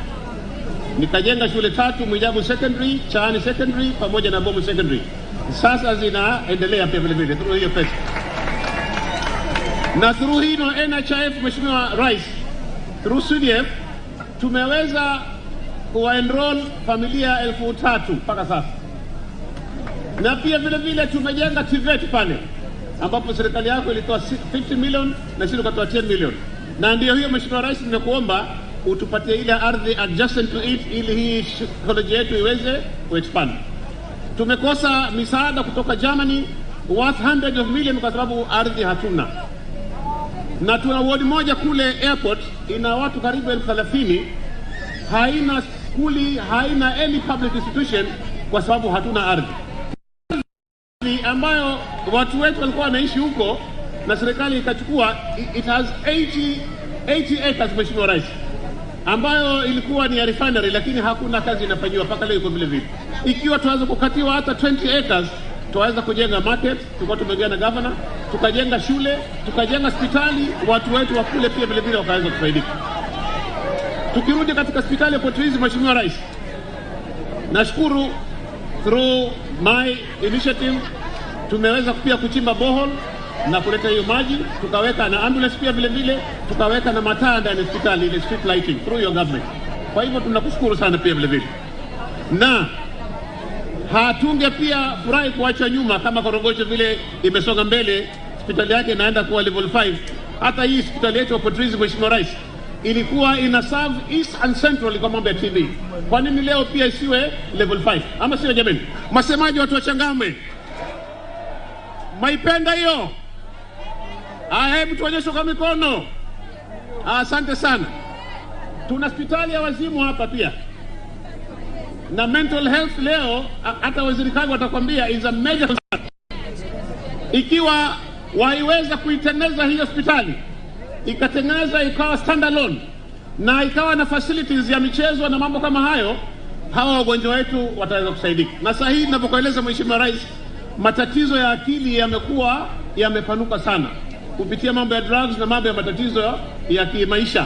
Nikajenga shule 3, Mwijabu Secondary, Chaani Secondary pamoja na Bomu Secondary. Sasa zinaendelea pia vile vile through hiyo pesa. Na through hii no NHIF Mheshimiwa Rais, through CDF tumeweza kuenroll familia 3,000 mpaka sasa. Na pia vile vile tumejenga TVET pale ambapo serikali yako ilitoa 50 million na sisi tukatoa 10 million. Na ndio hiyo Mheshimiwa Rais, nimekuomba utupatie ile ardhi adjacent to it ili hii college yetu iweze kuexpand. Tumekosa misaada kutoka Germany worth hundreds of millions kwa sababu ardhi hatuna. Na tuna ward moja kule airport ina watu karibu 30,000, haina skuli, haina any public institution kwa sababu hatuna ardhi. Ambayo watu wetu walikuwa wanaishi huko na serikali ikachukua, it has 80 acres Mheshimiwa Rais, ambayo ilikuwa ni ya refinery, lakini hakuna kazi inafanywa mpaka leo iko vile vile. Ikiwa tuanze kukatiwa hata 20 acres, tuweza kujenga market, tulikuwa tumegawana governor, tukajenga shule, tukajenga hospitali, watu wetu wa kule pia vile vile wakaweza kufaidika. Tukirudi katika hospitali ya Potrizi Mheshimiwa Rais, nashukuru through my initiative tumeweza pia kuchimba borehole na kuleta hiyo maji, tukaweka na ambulance pia vile vile, tukaweka na mataa ndani ya hospitali ile street lighting through your government. Kwa hivyo tunakushukuru sana pia vile vile. Na hatunge pia furahi kuacha nyuma kama Korogocho vile imesonga mbele, hospitali yake inaenda kuwa level 5. Hata hii hospitali yetu ya Potrizi Mheshimiwa Rais ilikuwa ina serve East and Central kwa mambo ya TB. Kwa nini leo pia isiwe level 5? Ama sio jameni? Masemaji watu wa Changamwe, maipenda hiyo? Hebu tuonyeshe kwa mikono. Asante sana. Tuna hospitali ya wazimu hapa pia. Na mental health leo hata waziri Kagwe atakwambia is a major concern. Ikiwa waiweza kuitengeneza hii hospitali, ikatengeneza ikawa standalone na ikawa na facilities ya michezo na mambo kama hayo, hawa wagonjwa wetu wataweza kusaidika. Na sasa hii ninapokueleza Mheshimiwa Rais, matatizo ya akili yamekuwa yamepanuka sana kupitia mambo ya drugs na mambo ya matatizo ya kimaisha.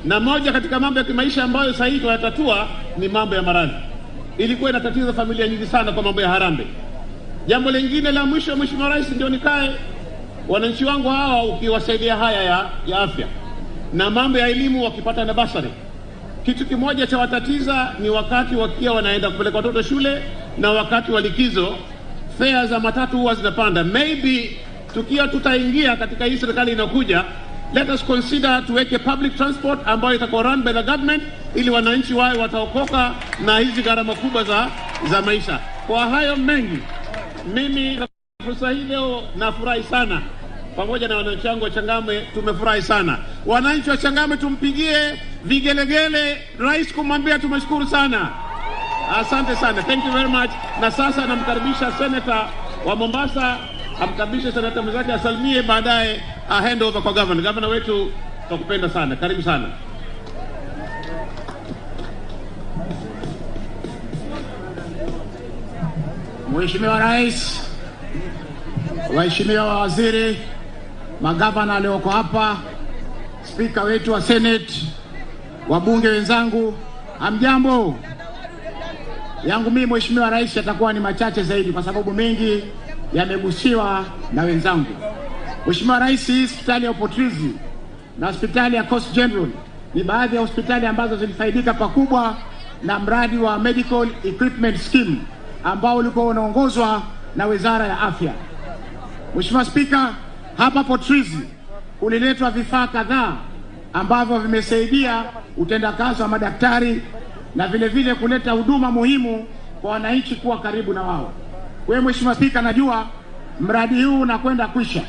Na moja katika mambo ya kimaisha ambayo sasa hivi tunatatua ni mambo ya maradhi. Ilikuwa inatatiza familia nyingi sana kwa mambo ya harambee. Jambo lingine la mwisho Mheshimiwa Rais, ndio nikae wananchi wangu hawa ukiwasaidia haya ya afya. na mambo ya elimu wakipata na basari. Kitu kimoja cha watatiza ni wakati wakiwa wanaenda kupeleka watoto shule na wakati wa likizo, fare za matatu huwa zinapanda. Maybe tukiwa tutaingia katika hii serikali inakuja, let us consider tuweke public transport ambayo itakuwa run by the government, ili wananchi wao wataokoka na hizi gharama kubwa za maisha. Kwa hayo mengi, mimi fursa hii leo nafurahi sana pamoja na wananchi wangu wa Changamwe. Tumefurahi sana. Wananchi wa Changamwe, tumpigie vigelegele rais kumwambia tumeshukuru sana. Asante sana. Thank you very much. Na sasa namkaribisha senator wa Mombasa, amkaribishe senator mwenzake asalimie, baadaye hand over kwa governor. Governor wetu tukupenda sana. Karibu sana. Mheshimiwa Rais, waheshimiwa waziri, magavana walioko hapa, spika wetu wa Senate, wabunge wenzangu, hamjambo? Yangu mimi Mheshimiwa Rais yatakuwa ni machache zaidi kwa sababu mengi yamegusiwa na wenzangu. Mheshimiwa Rais, hii hospitali ya Upotrizi na hospitali ya Coast General ni baadhi ya hospitali ambazo zilifaidika pakubwa na mradi wa Medical Equipment Scheme ambao ulikuwa unaongozwa na Wizara ya Afya. Mheshimiwa Spika, hapa Potrizi kuliletwa vifaa kadhaa ambavyo vimesaidia utendakazi wa madaktari na vile vile kuleta huduma muhimu kwa wananchi kuwa karibu na wao. Wewe Mheshimiwa Spika, najua mradi huu unakwenda kwisha,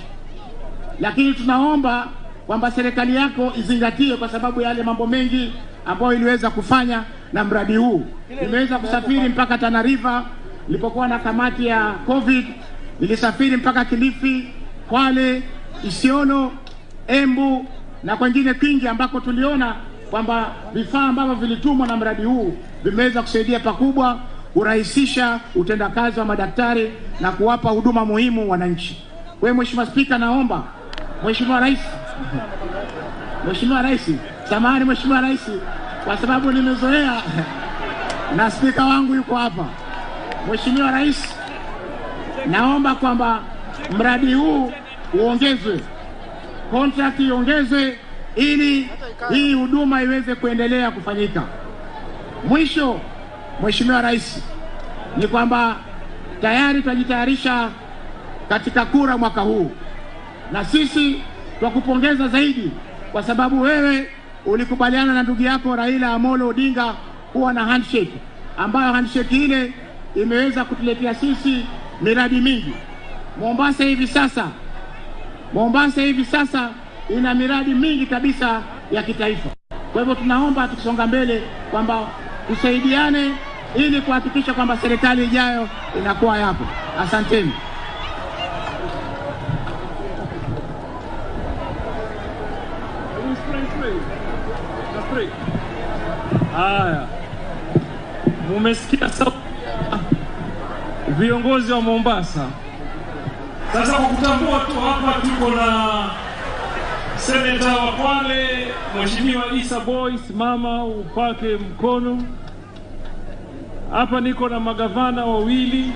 lakini tunaomba kwamba serikali yako izingatie, kwa sababu yale mambo mengi ambayo iliweza kufanya na mradi huu. Nimeweza kusafiri mpaka Tana River nilipokuwa na kamati ya COVID, nilisafiri mpaka Kilifi, Kwale, Isiolo, Embu na kwingine kwingi ambako tuliona kwamba vifaa ambavyo vilitumwa na mradi huu vimeweza kusaidia pakubwa kurahisisha utendakazi wa madaktari na kuwapa huduma muhimu wananchi. Wewe Mheshimiwa Spika, naomba Mheshimiwa Rais, samahani Mheshimiwa Rais, kwa sababu nimezoea na spika wangu yuko hapa. Mheshimiwa Rais, naomba kwamba mradi huu uongezwe, contract iongezwe ili hii huduma iweze kuendelea kufanyika. Mwisho, Mheshimiwa Rais, ni kwamba tayari tunajitayarisha katika kura mwaka huu, na sisi twakupongeza zaidi kwa sababu wewe ulikubaliana na ndugu yako Raila Amolo Odinga kuwa na handshake, ambayo handshake ile imeweza kutuletea sisi miradi mingi. Mombasa hivi sasa ina miradi mingi kabisa ya kitaifa. Kwa hivyo tunaomba tukisonga mbele kwamba tusaidiane ili kuhakikisha kwamba serikali ijayo inakuwa yapo. Asanteni. Haya, mumesikia sauti viongozi wa Mombasa. Sasa kwa kutambua tu hapa tuko na seneta wa Kwale, Mheshimiwa Isa Boy, simama upake mkono. Hapa niko na magavana wawili,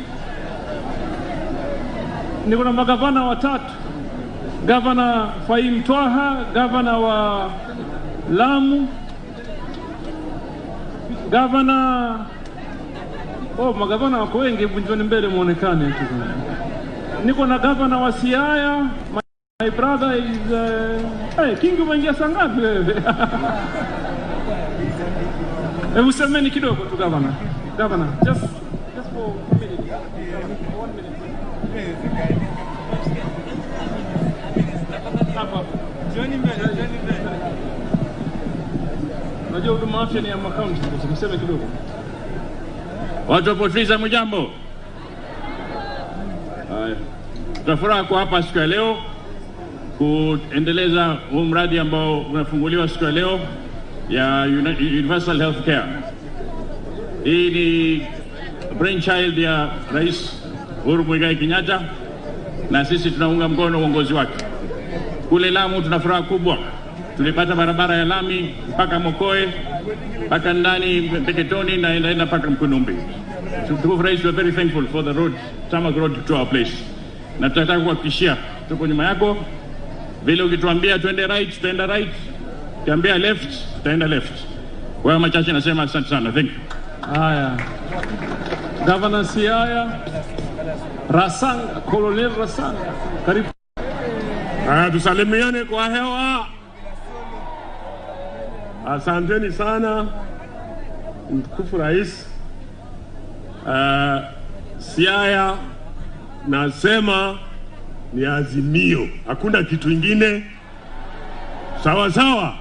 niko na magavana watatu. Gavana Fahim Twaha, gavana wa Lamu, gavana magavana wako wengi, njoni mbele muonekane tu. Niko na gavana wa Siaya, my brother is King, umeingia saa ngapi wewe? Hebu semeni kidogo tu gavana. Gavana, just for a minute. 1 minute. Hapa. Johnny mbele. Najua huduma afya ni ya makaunti, mseme kidogo. Watu wa Potrizi, mjambo. Haya. Tunafurahi kwa hapa siku ya leo kuendeleza huu mradi ambao unafunguliwa siku ya leo ya Universal Health Care. Hii ni brainchild ya Rais Uhuru Muigai Kenyatta na sisi tunaunga mkono uongozi wake. Kule Lamu tuna furaha kubwa. Tulipata barabara ya lami mpaka Mokoe, mpaka ndani Peketoni na inaenda mpaka Mkunumbi. So Rais, we are very thankful for the road, tarmac road to our place. Na tunataka kuhakikishia tuko nyuma yako. Vile ukituambia tuende right, tutaenda right. Kiambia left, tutaenda left. Kwa machache nasema asante sana. Thank you. Haya. Governor Siaya Rasanga, Colonel Rasanga. Karibu. Tusalimiane kwa hewa. Asanteni sana mtukufu rais. Siaya nasema ni Azimio, hakuna kitu ingine. Sawa sawa.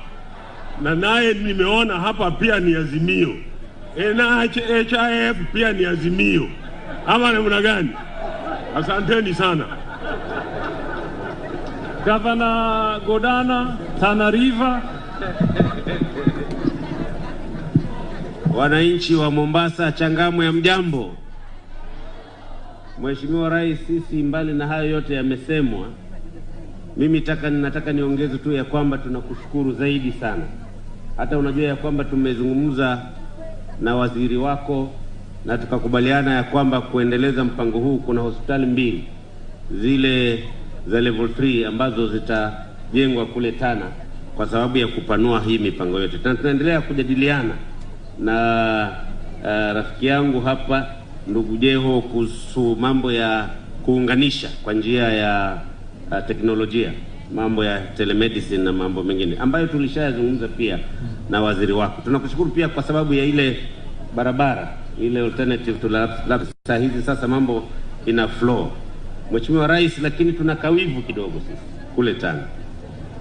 Na naye nimeona hapa pia ni Azimio. NHIF pia ni Azimio. Ama namna gani? Asanteni sana. Governor Godana, Tana River. Wananchi wa Mombasa, Changamwe, mjambo. Mheshimiwa Rais, sisi mbali na hayo yote yamesemwa, mimi nataka niongeze tu ya kwamba tunakushukuru zaidi sana. Hata unajua ya kwamba tumezungumza na waziri wako na tukakubaliana ya kwamba kuendeleza mpango huu kuna hospitali 2 zile za level 3 ambazo zitajengwa kule Tana kwa sababu ya kupanua hii mipango yote. Tunaendelea kujadiliana na rafiki yangu hapa ndugu Joho kuhusu mambo ya kuunganisha kwa njia ya teknolojia, mambo ya telemedicine na mambo mengine ambayo tulishazungumza pia na waziri wako. Tunakushukuru pia kwa sababu ya ile barabara, ile alternative to lapsa. Hizi sasa mambo ina flow, Mheshimiwa Rais, lakini tuna kawivu kidogo sisi kule Tana.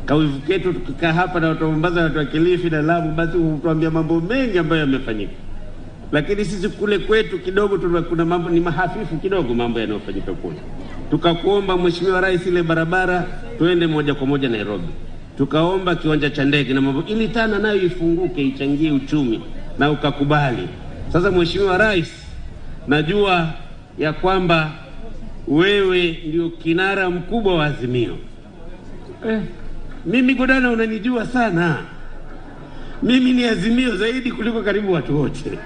Kawivu ketu tukikaa hapa na watu wa Mombasa, watu wa Kilifi na Lamu, basi hutuambia mambo mengi ambayo yamefanyika. Lakini sisi kule kwetu kidogo kuna mambo ni mahafifu kidogo mambo yanayofanyika kule. Tukakuomba Mheshimiwa Rais ile barabara tuende moja kwa moja Nairobi. Tukaomba kiwanja cha ndege na mambo ili Tana nayo ifunguke ichangie uchumi na ukakubali. Sasa Mheshimiwa Rais, najua ya kwamba wewe ndio kinara mkubwa wa Azimio. Mimi Godana unanijua sana. Mimi ni Azimio zaidi kuliko karibu watu wote.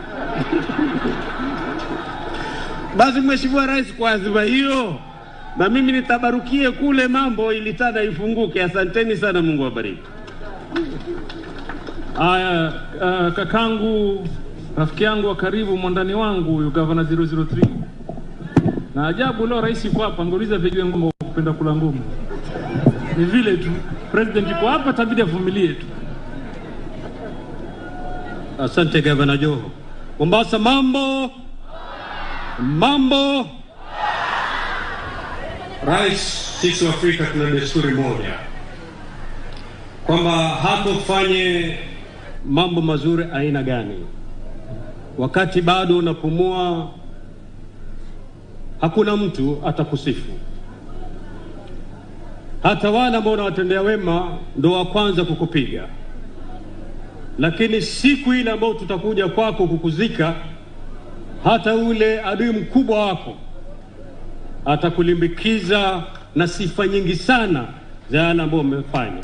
Basi Mheshimiwa Rais, kwa azima hiyo na mimi nitabarukie kule mambo ili Tana ifunguke. Asanteni sana, Mungu awabariki. Haya, kakangu, rafiki yangu wa karibu, mwandani wangu huyu Governor 003. Na ajabu leo rais yuko hapa, ngeuliza vijue ngoma kupenda kula ngoma. Ni vile tu president yuko hapa, tabidi avumilie tu. Asante Governor Joho. Mombasa mambo. Rais, sisi wa Afrika tuna desturi moja kwamba hata ufanye mambo mazuri aina gani, wakati bado unapumua hakuna mtu atakusifu. Hata wale ambao unawatendea wema ndio wa kwanza kukupiga. Lakini siku ile ambao tutakuja kwako kukuzika, hata ule adui mkubwa wako atakulimbikiza na sifa nyingi sana za yale ambao umefanya.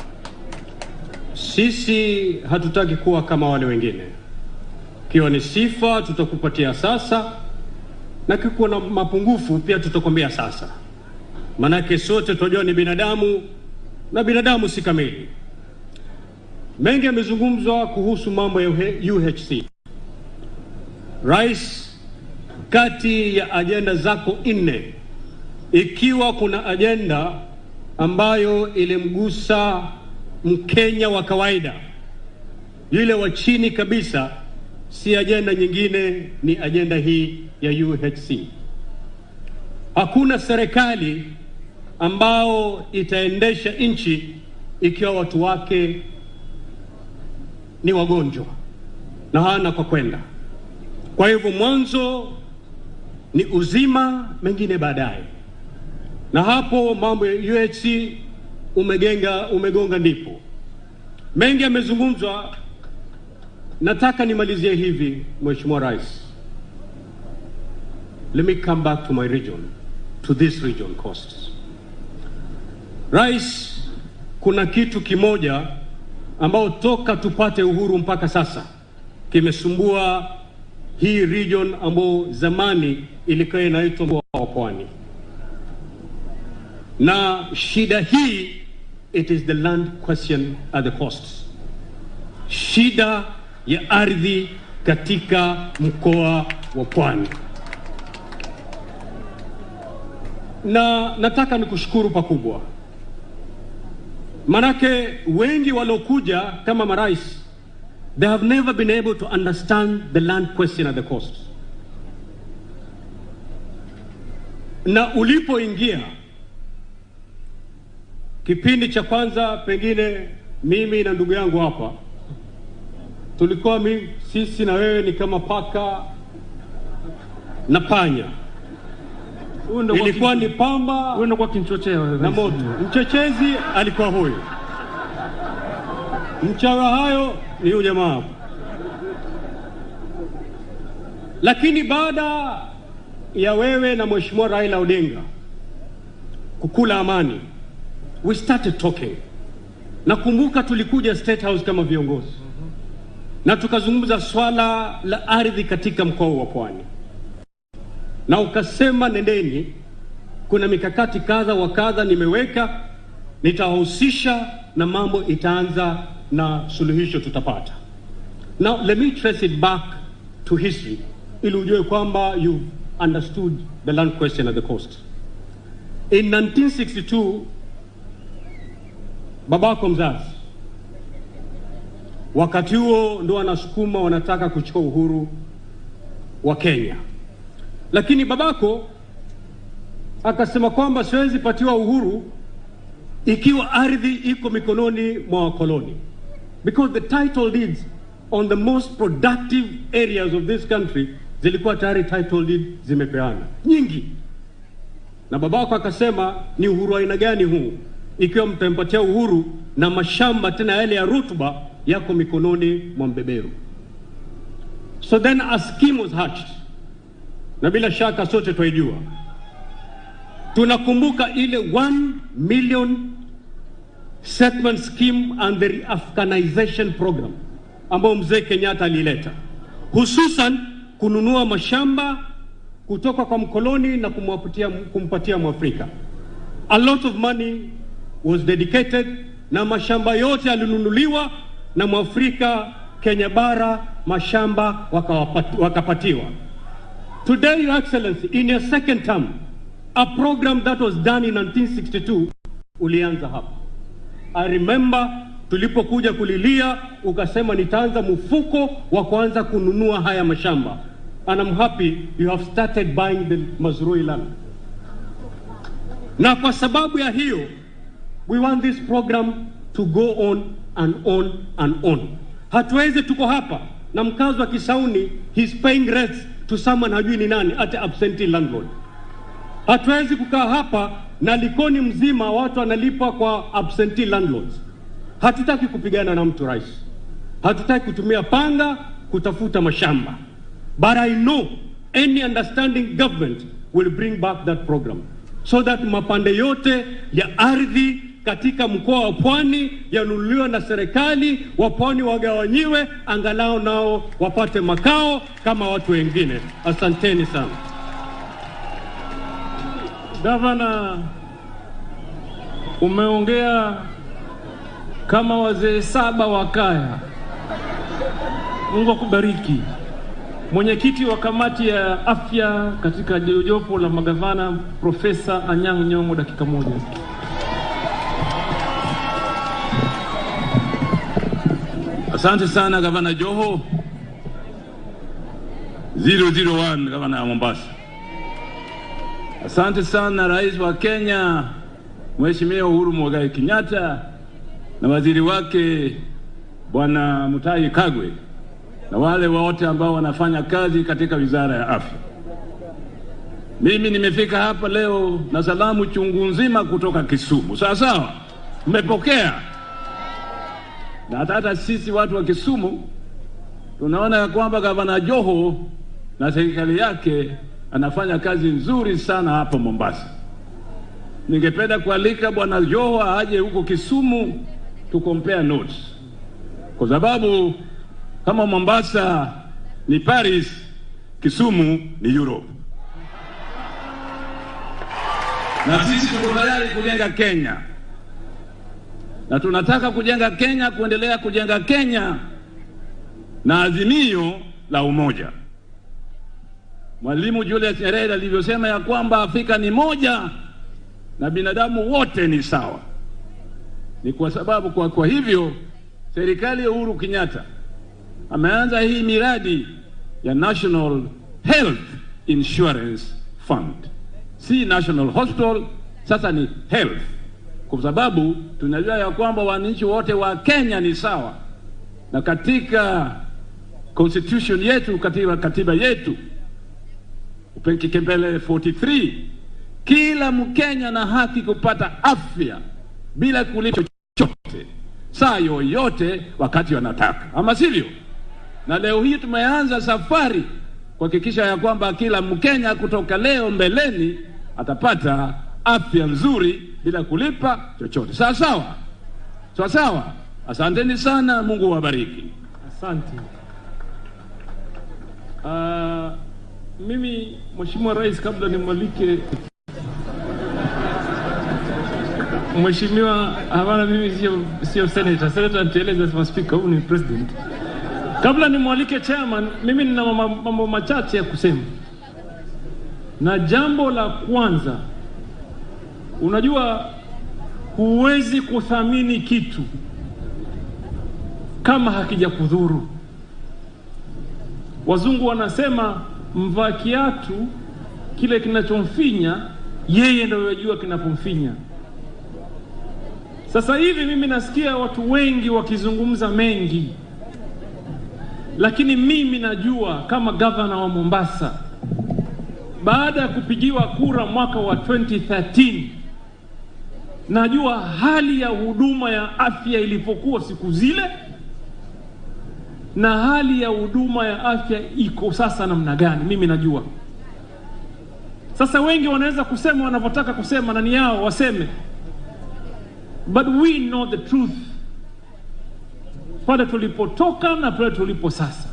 Sisi hatutaki kuwa kama wale wengine. Kiwa ni sifa tutakupatia sasa, na kikuwa na mapungufu pia tutakwambia sasa. Manake sote tunajua ni binadamu na binadamu si kamili. Mengi yamezungumzwa kuhusu mambo ya UHC. Rais, kati ya agenda zako 4, ikiwa kuna agenda ambayo ilimgusa Mkenya wa kawaida, yule wa chini kabisa, si agenda nyingine, ni agenda hii ya UHC. Hakuna serikali ambao itaendesha nchi ikiwa watu wake ni wagonjwa na hana kwa kwenda. Kwa hivyo mwanzo ni uzima, mengine baadaye. Na hapo mambo ya UHC umegonga ndipo. Mengi yamezungumzwa, nataka nimalizie hivi Mheshimiwa Rais. Let me come back to my region, to this region costs. Rais, kuna kitu kimoja ambao toka tupate uhuru mpaka sasa kimesumbua hii region ambao zamani ilikuwa inaitwa mkoa wa Pwani. Na shida hii, it is the land question at the coasts. shida ya ardhi katika mkoa wa Pwani. Na nataka nikushukuru pakubwa. Manake wengi walokuja kama marais, they have never been able to understand the land question at the coast. Na ulipoingia kipindi cha kwanza, pengine mimi na ndugu yangu hapa tulikuwa sisi na wewe ni kama paka na panya. Ilikuwa ni pamba kwa kinchochea na moto. Mchochezi alikuwa huyo, mchawa hayo ni huyo jamaa. Lakini baada ya wewe na Mheshimiwa Raila Odinga kukula amani, we started talking. Nakumbuka tulikuja State House kama viongozi na tukazungumza swala la ardhi katika mkoa wa Pwani, na ukasema nendeni, kuna mikakati kadha wa kadha nimeweka, nitawahusisha na mambo itaanza na suluhisho tutapata. Now let me trace it back to history ili ujue kwamba you understood the land question at the coast. In 1962, babako mzazi wakati huo ndo wanasukuma wanataka kuchukua uhuru wa Kenya. Lakini babako akasema kwamba siwezi patiwa uhuru ikiwa ardhi iko mikononi mwa wakoloni, because the title deeds on the most productive areas of this country zilikuwa tayari title deed zimepeana nyingi. Na babako akasema ni uhuru aina gani huu ikiwa mtampatia uhuru na mashamba tena yale ya rutuba yako mikononi mwa mbeberu. So then a scheme was hatched, na bila shaka sote tuijua. Tunakumbuka ile 1 million settlement scheme and the Afghanization program ambao mzee Kenyatta alileta, hususan kununua mashamba kutoka kwa mkoloni na kumpatia Mwafrika. A lot of money was dedicated, na mashamba yote yalinunuliwa na Mwafrika Kenya bara, mashamba wakapatiwa. Today, Your Excellency, in your second term, a program that was done in 1962 ulianza hapa. I remember tulipokuja kulilia ukasema nitaanza mfuko wa kuanza kununua haya mashamba. And I'm happy you have started buying the Mazrui land. Na kwa sababu ya hiyo, we want this program to go on and on and on. Hatuwezi tuko hapa na mkazi wa Kisauni, he's paying rents to someone hajui ni nani, ate absentee landlord. Hatuwezi kukaa hapa na Likoni mzima watu wanalipa kwa absentee landlords. Hatutaki kupigana na mtu rais. Hatutaki kutumia panga kutafuta mashamba. But I know any understanding government will bring back that program, so that mapande yote ya ardhi katika mkoa wa Pwani yanunuliwa na serikali, wa Pwani wagawanyiwe, angalau nao wapate makao kama watu wengine. Asanteni sana. Gavana, umeongea kama wazee 7 wa kaya. Mungu akubariki. Mwenyekiti wa kamati ya afya katika jopo la magavana, Profesa Anyang' Nyong'o, dakika moja. Asante sana Gavana Joho. 001 Gavana ya Mombasa. Asante sana Rais wa Kenya Mheshimiwa Uhuru Muigai Kenyatta na waziri wake Bwana Mutahi Kagwe na wale wote ambao wanafanya kazi katika Wizara ya Afya. Mimi nimefika hapa leo na salamu chungu nzima kutoka Kisumu. Sawa sawa? Mmepokea? Na hata sisi watu wa Kisumu tunaona ya kwamba Gavana Joho na serikali yake anafanya kazi nzuri sana hapa Mombasa. Ningependa kualika Bwana Joho aje huko Kisumu to compare notes. Kwa sababu kama Mombasa ni Paris, Kisumu ni Europe. Na sisi tuko tayari kujenga Kenya. Na tunataka kujenga Kenya, kuendelea kujenga Kenya na azimio la umoja. Mwalimu Julius Nyerere alivyosema ya kwamba Afrika ni moja na binadamu wote ni sawa. Ni kwa sababu kwa hivyo serikali ya Uhuru Kenyatta ameanza hii miradi ya National Health Insurance Fund. Si National Hospital, sasa ni health. Kwa sababu tunajua ya kwamba wananchi wote wa Kenya ni sawa. Na katika constitution yetu, katiba yetu, kipengele 43, kila Mkenya na haki kupata afya bila kulipa chochote, saa yoyote, wakati wanataka. Ama sivyo? Na leo hii tumeanza safari kuhakikisha ya kwamba kila Mkenya kutoka leo mbeleni atapata afya nzuri bila kulipa chochote. Sawa sawa? Sawa sawa? Asanteni sana, Mungu wabariki. Asante. Mimi Mheshimiwa Rais, kabla nimwalike Mheshimiwa, hapana, mimi sio senator. Senator niteleza kama speaker, huyu ni president. Kabla nimwalike chairman, mimi nina mambo machache ya kusema. Na jambo la kwanza, unajua huwezi kuthamini kitu kama hakija kudhuru. Wazungu wanasema mvaa kiatu kile kinachomfinya yeye ndio yajua kinapomfinya. Sasa hivi mimi nasikia watu wengi wakizungumza mengi, lakini mimi najua kama governor wa Mombasa, baada ya kupigiwa kura mwaka wa 2013, najua hali ya huduma ya afya ilipokuwa siku zile na hali ya huduma ya afya iko sasa namna gani. Mimi najua. Sasa wengi wanaweza kusema wanavyotaka kusema, na ni yao waseme, but we know the truth, pale tulipotoka na pale tulipo sasa.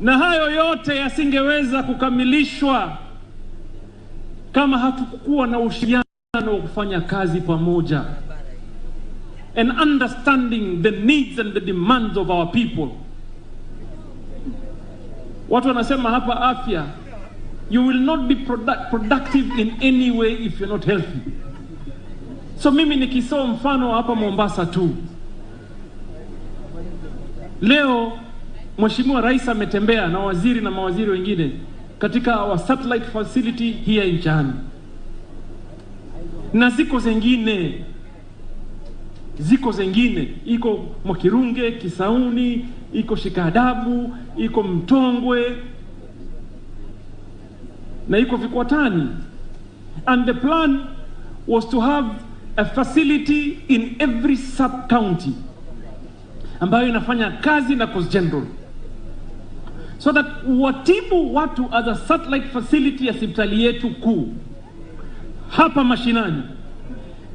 Na hayo yote yasingeweza kukamilishwa kama hatukuwa na ushirikiano wa kufanya kazi pamoja, and understanding the needs and the demands of our people. Watu wanasema hapa afya, you will not be productive in any way if you're not healthy. So mimi nikisoma mfano hapa Mombasa tu, leo Mheshimiwa Rais ametembea na waziri na mawaziri wengine katika our satellite facility here in Chani, na ziko zingine, iko Mwakirunge, Kisauni, iko Shikadabu, iko Mtongwe, na iko Vikwatani. And the plan was to have a facility in every sub-county ambayo inafanya kazi na Coast General, so that watibu watu as a satellite facility ya hospitali yetu kuu hapa mashinani,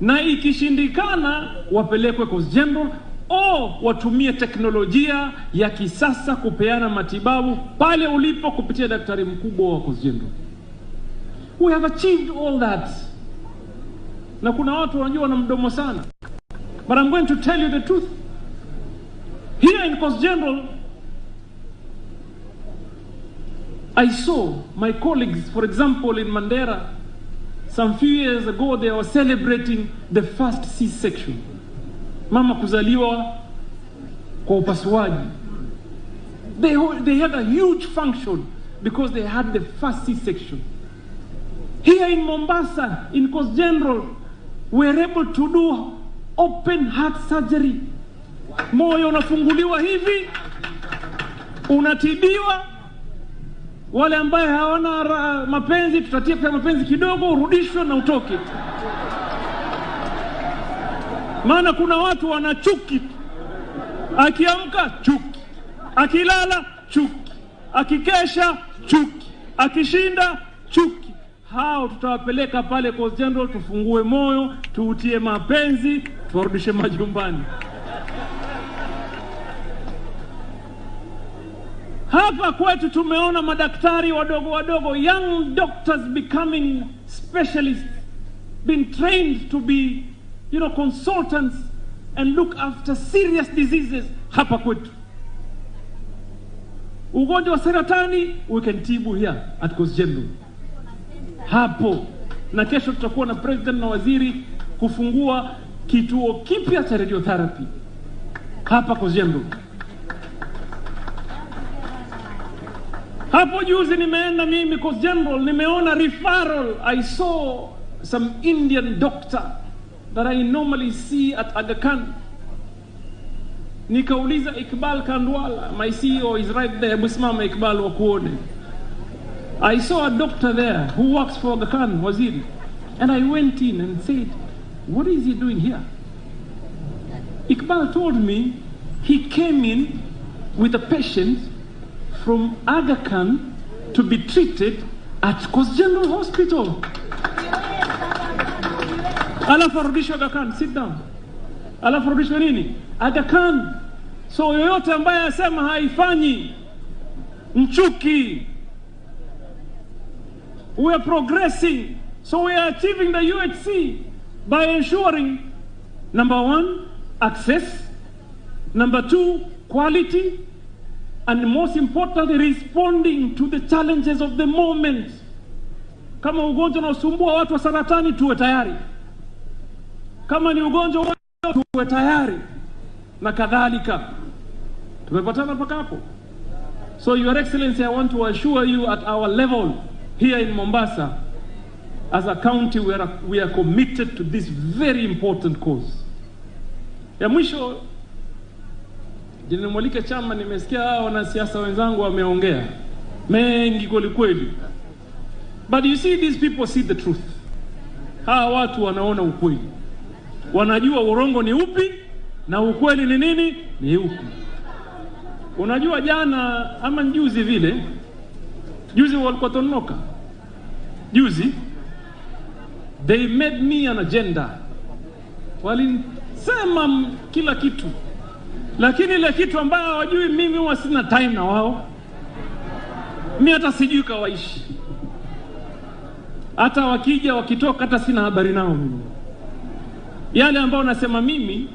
na ikishindikana wapelekwe Coast General au watumie teknolojia ya kisasa kupeana matibabu pale ulipo kupitia daktari mkubwa wa Coast General. We have achieved all that. Na kuna watu wanajua na mdomo sana, but I'm going to tell you the truth. Here in Coast General, I saw my colleagues, for example, in Mandera, some few years ago, they were celebrating the first C-section. Mama kuzaliwa kwa upasuaji. They had a huge function because they had the first C-section. Here in Mombasa, in Coast General, we're able to do open heart surgery. Moyo unafunguliwa hivi, unatibiwa. Wale ambaye hawana mapenzi, tutatia kwa mapenzi kidogo, urudishwe na utoke. Maana kuna watu wana chuki. Akiamka chuki, akilala chuki, akikesha chuki, akishinda chuki. Hao tutawapeleka pale Coast General, tufungue moyo, tuutie mapenzi, tuwarudishe majumbani. Hapa kwetu tumeona madaktari wadogo, young doctors becoming specialists, being trained to be, consultants and look after serious diseases hapa kwetu. Ugonjwa wa saratani we can tibu here at Coast General. Hapo. Na kesho tutakuwa na president na waziri kufungua kituo kipya cha radiotherapy hapa Coast General. Hapo juzi nimeenda mimi Coast General, nimeona referral. I saw some Indian doctor that I normally see at Aga Khan. Nikauliza Iqbal Kandwala, my CEO is right there. Busimama Iqbal wakuone. I saw a doctor there who works for Aga Khan, Waziri. And I went in and said, what is he doing here? Iqbal told me he came in with a patient from Aga Khan to be treated at Coast General Hospital. Alafu arudishwe Aga Khan, sit down. Alafu arudishwe nini? Aga Khan. So yoyote ambaye asema haifanyi, mchuki. We are progressing. So we are achieving the UHC by ensuring, number 1, access, number 2, quality, and most importantly, responding to the challenges of the moment. Kama ugonjwa unaosumbua watu wa saratani, tuwe tayari. Kama ni ugonjwa tuwe tayari. Na kadhalika. Tumepatana mpaka hapo. So Your Excellency, I want to assure you at our level here in Mombasa, as a county, we are committed to this very important cause. Ya mwisho, nimwalike chama, nimesikia wanasiasa wenzangu wameongea mengi kweli. But you see, these people see the truth. Hawa watu wanaona ukweli. Wanajua urongo ni upi na ukweli ni nini? Ni upi. Unajua jana ama juzi vile, juzi walikuwa tonoka. Juzi they made me an agenda. Walinisema kila kitu. Lakini ile kitu ambayo hawajui, mimi huwa sina time na wao. Mimi hata sijui kawaishi. Hata wakija wakitoka hata sina habari nao mimi. Yale ambayo nasema mimi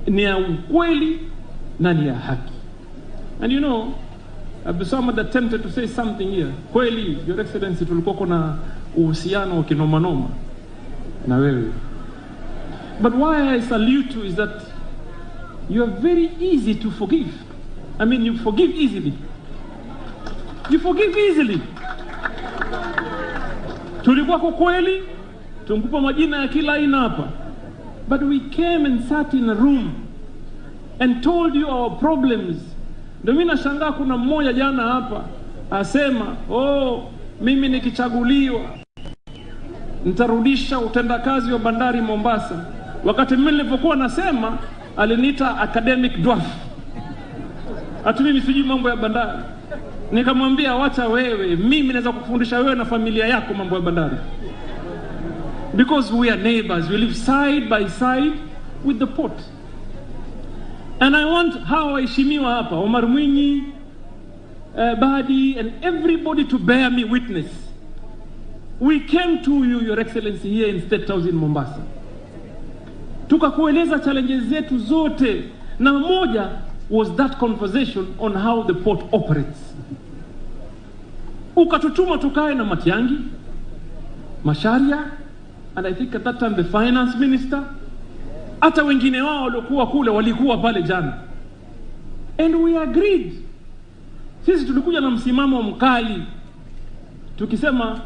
ni ya ukweli na ni ya haki. And you know, someone attempted to say something here. Kweli, Your Excellency, tulikuwa kuna uhusiano wa kinoma na wewe. But why I salute you is that you are very easy to forgive. I mean, you forgive easily. You forgive easily. Tulikuwa kwa kweli, tunkupa majina ya kila aina hapa. But we came and sat in a room and told you our problems. Ndio mimi nashangaa kuna mmoja jana hapa asema, mimi nikichaguliwa nitarudisha utendakazi wa bandari Mombasa. Wakati mimi nilipokuwa nasema, aliniita academic dwarf. Ati mimi sijui mambo ya bandari. Nikamwambia, wacha wewe, mimi naweza kufundisha wewe na familia yako mambo ya bandari. Because we are neighbors, we live side by side with the port. And I want hawa waheshimiwa hapa, Omar Mwinyi, Badi, and everybody to bear me witness. We came to you, Your Excellency, here in State House in Mombasa. Tukakueleza challenges zetu zote, na moja was that conversation on how the port operates. Ukatutuma tukae na Matiangi, Masharia, and I think at that time the finance minister, hata wengine wao walikuwa kule, walikuwa pale jana. And we agreed. Sisi tulikuja na msimamo mkali, tukisema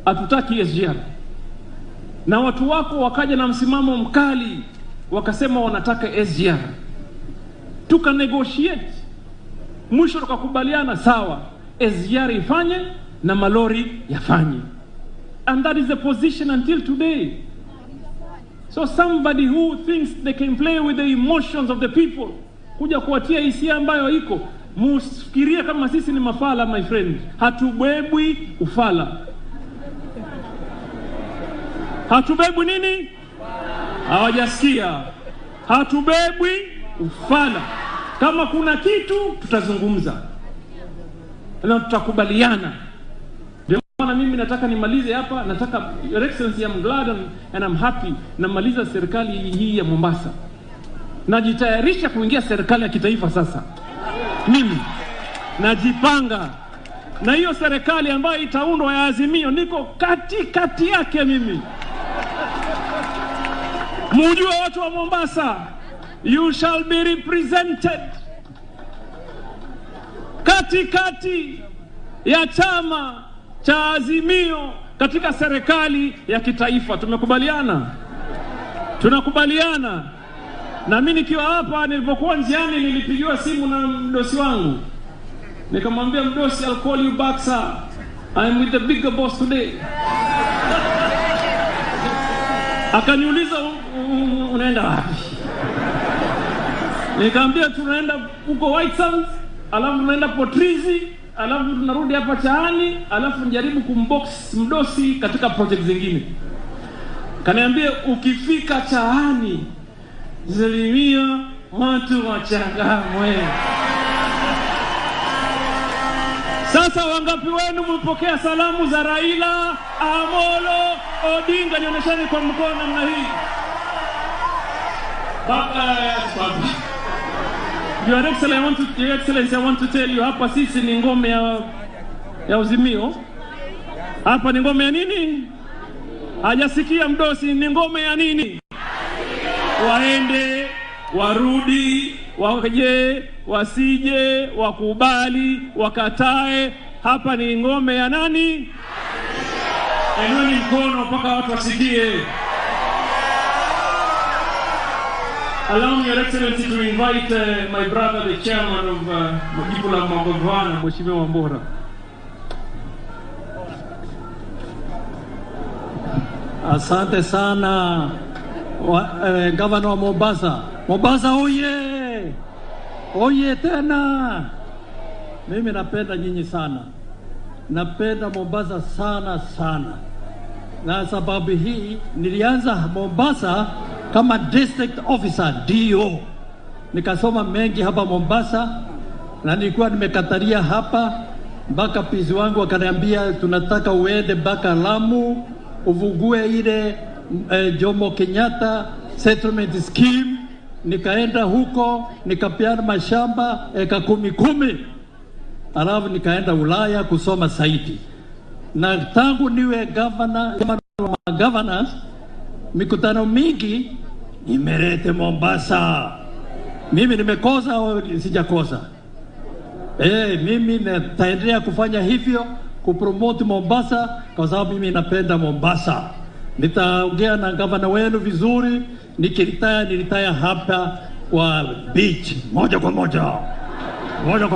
hatutaki SGR. Na watu wako wakaja na msimamo mkali, wakasema wanataka SGR. Tuka negotiate. Mwisho tukakubaliana sawa, SGR ifanye na malori yafanye. And that is the position until today. So somebody who thinks they can play with the emotions of the people, kuja kuatia hisia ambayo iko, musifikirie kama sisi ni mafala, my friend. Hatubebwi ufala. Hatubebwi nini? Hawajasikia. Hatubebwi ufala. Kama kuna kitu tutazungumza na tutakubaliana. Na mimi nataka nimalize hapa, nataka Your Excellency, I'm glad and I'm happy namaliza serikali hii ya Mombasa. Najitayarisha kuingia serikali ya kitaifa sasa. Mimi najipanga na hiyo serikali ambayo itaundwa ya Azimio, niko kati yake mimi. Mujue watu wa Mombasa, you shall be represented kati ya chama cha Azimio katika serikali ya kitaifa. Tunakubaliana. Na mimi nikiwa hapa, nilipokuwa njiani nilipigiwa simu na mdosi wangu. Nikamwambia mdosi, I'll call you back sir. I'm with the bigger boss today. Akaniuliza unaenda wapi? Nikamwambia tunaenda huko White Sands, alafu tunaenda Potrizi, alafu tunarudi hapa Chaani, alafu njaribu kumbox mdosi katika project zingine. Kaniambia ukifika Chaani, Azimio watu wachangamwe. Sasa wangapi wenu mpokea salamu za Raila Amolo Odinga? Nionyesheni kwa mkono namna hii. Baba. Your Excellency, I want to tell you, hapa sisi ni ngome ya Azimio. Hapa ni ngome ya nini? Hajasikia mdosi, ni ngome ya nini? Waende, warudi, waje, wasije, wakubali, wakatae, hapa ni ngome ya nani? Enweni mkono mpaka watu wasikie. Allow me, Your Excellency, to invite my brother, the chairman of Mjipula Magogwana, Mheshimiwa Wambora. Asante sana Governor wa Mombasa. Mombasa oye! Oye tena! Mimi napenda nyinyi sana. Napenda Mombasa sana. Na sababu hii nilianza Mombasa kama district officer DO. Nikasoma mengi hapa Mombasa na nilikuwa nimekataria hapa mpaka pizi wangu wakaniambia tunataka uende mpaka Lamu uvugue ile Jomo Kenyatta settlement scheme. Nikaenda huko nikapeana mashamba eka 10. Alafu nikaenda Ulaya kusoma saiti. Na tangu niwe governors mikutano mingi nimelete Mombasa. Mimi nimekosa au sijakosa? Mimi nitaendelea kufanya hivyo kupromote Mombasa kwa sababu mimi napenda Mombasa. Nitaongea na governor wenu vizuri, nilitaya hapa kwa beach moja kwa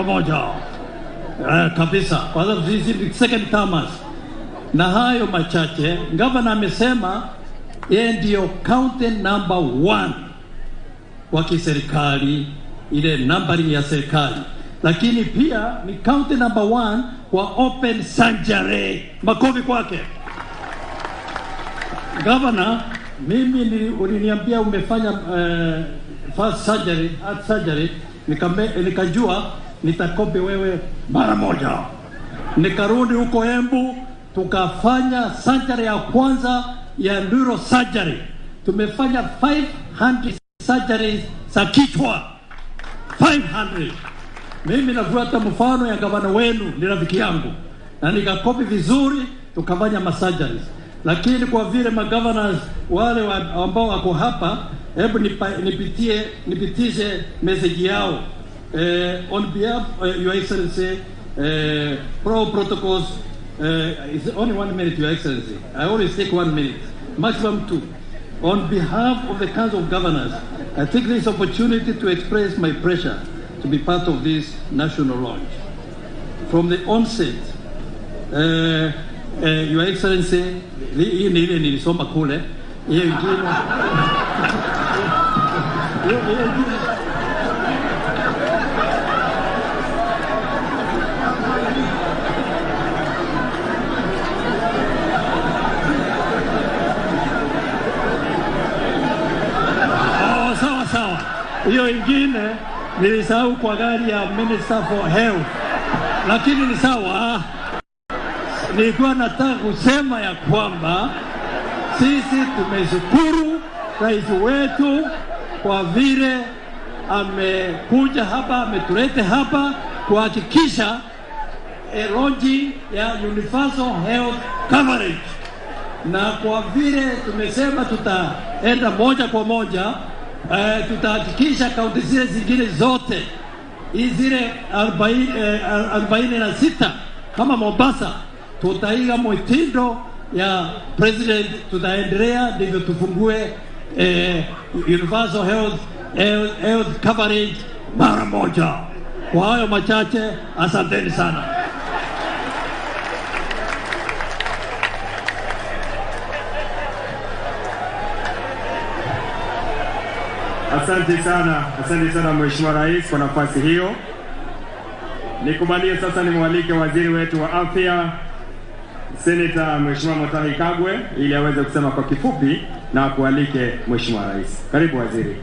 moja kabisa, kwa sababu this is the second term. Na hayo machache, governor amesema yeye ndio county number 1 wa kiserikali, ile numbering ya serikali, lakini pia ni county number 1 wa open surgery. Makofi kwake. Governor, mimi uliniambia umefanya first surgery, heart surgery, nikajua nitakope wewe mara moja. Nikarudi huko Embu, tukafanya surgery ya kwanza ya neurosurgery. Tumefanya 500 surgeries za kichwa. 500. Mimi nafuata mfano ya gavana wenu, ni rafiki yangu. Na nikakopi vizuri, tukafanya surgeries. Lakini kwa vile magovernors wale ambao wako hapa, hebu nipitishe message yao. On behalf Your Excellency, protocols, it's only 1 minute, Your Excellency. I always take 1 minute, maximum 2. On behalf of the Council of Governors, I take this opportunity to express my pressure to be part of this national launch. From the onset, Your Excellency, hii ni ile nilisoma kule, hiyo ingine. Sawa. Hiyo ingine nilisahau kwa gari ya Minister for Health. Lakini ni sawa. Nilikuwa nataka kusema ya kwamba sisi tumeshukuru rais wetu kwa vile amekuja hapa, ametulete hapa kuhakikisha launching ya universal health coverage, na kwa vile tumesema tutaenda moja kwa moja, tutahakikisha kaunti zile zingine zote zile 46 kama Mombasa tutaiga mwitindo ya president, tutaendelea ndivyo tufungue universal health coverage mara moja. Kwa hayo machache, asanteni sana. Asante sana Mheshimiwa Rais kwa nafasi hiyo. Nikubalie sasa nimwalike waziri wetu wa afya Senator Mheshimiwa Mutahi Kagwe ili aweze kusema kwa kifupi na kualike Mheshimiwa Rais. Karibu waziri.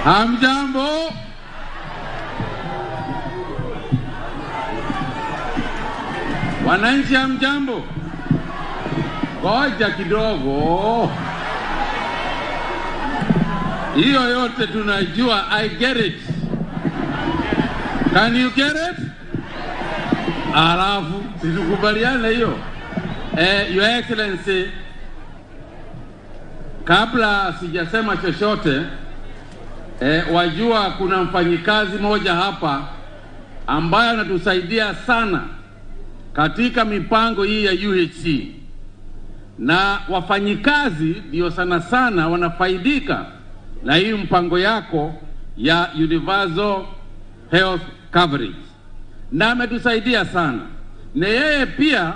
Hamjambo. Wananchi hamjambo. Ngoja kidogo. Hiyo yote tunajua. I get it. Can you get it? Alafu tutukubaliane hiyo. Your Excellency, kabla sijasema chochote, wajua kuna mfanyikazi moja hapa ambaye anatusaidia sana katika mipango hii ya UHC, na wafanyikazi ndio sana wanafaidika na hii mpango yako ya universal health coverage, na ametusaidia sana. Na yeye pia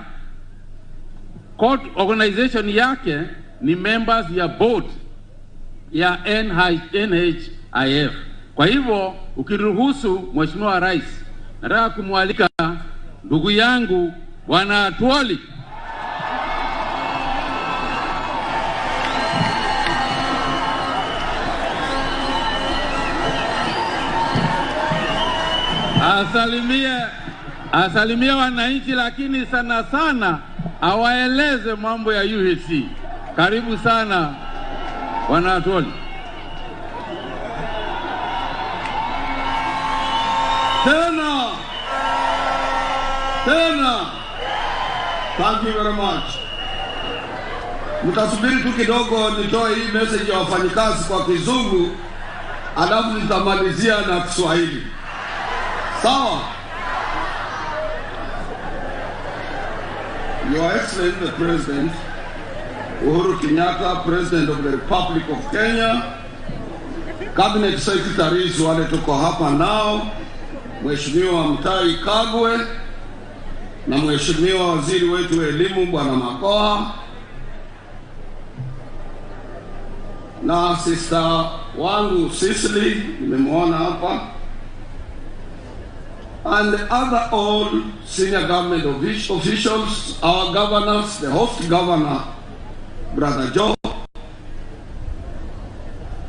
court organization yake ni members ya board ya NHIF. Kwa hivyo ukiruhusu Mheshimiwa Rais, nataka kumwalika ndugu yangu Bwana Tuoli. Asalimie wananchi, lakini sana awaeleze mambo ya UHC. Karibu sana Bwana Tuoli. Tena. Thank you very much. Mtasubiri tu kidogo nitoe hii message ya wafanyikazi kwa Kizungu, alafu nitamalizia na Kiswahili. Sawa? Your Excellency the President, Uhuru Kenyatta, President of the Republic of Kenya, Cabinet Secretaries wale tuko hapa nao, Mheshimiwa Mutahi Kagwe na Mheshimiwa Waziri wetu wa Elimu Bwana Makoha, na sister wangu Sicily nimemwona hapa, and the other all senior government officials, our governors, the host governor Brother Joho,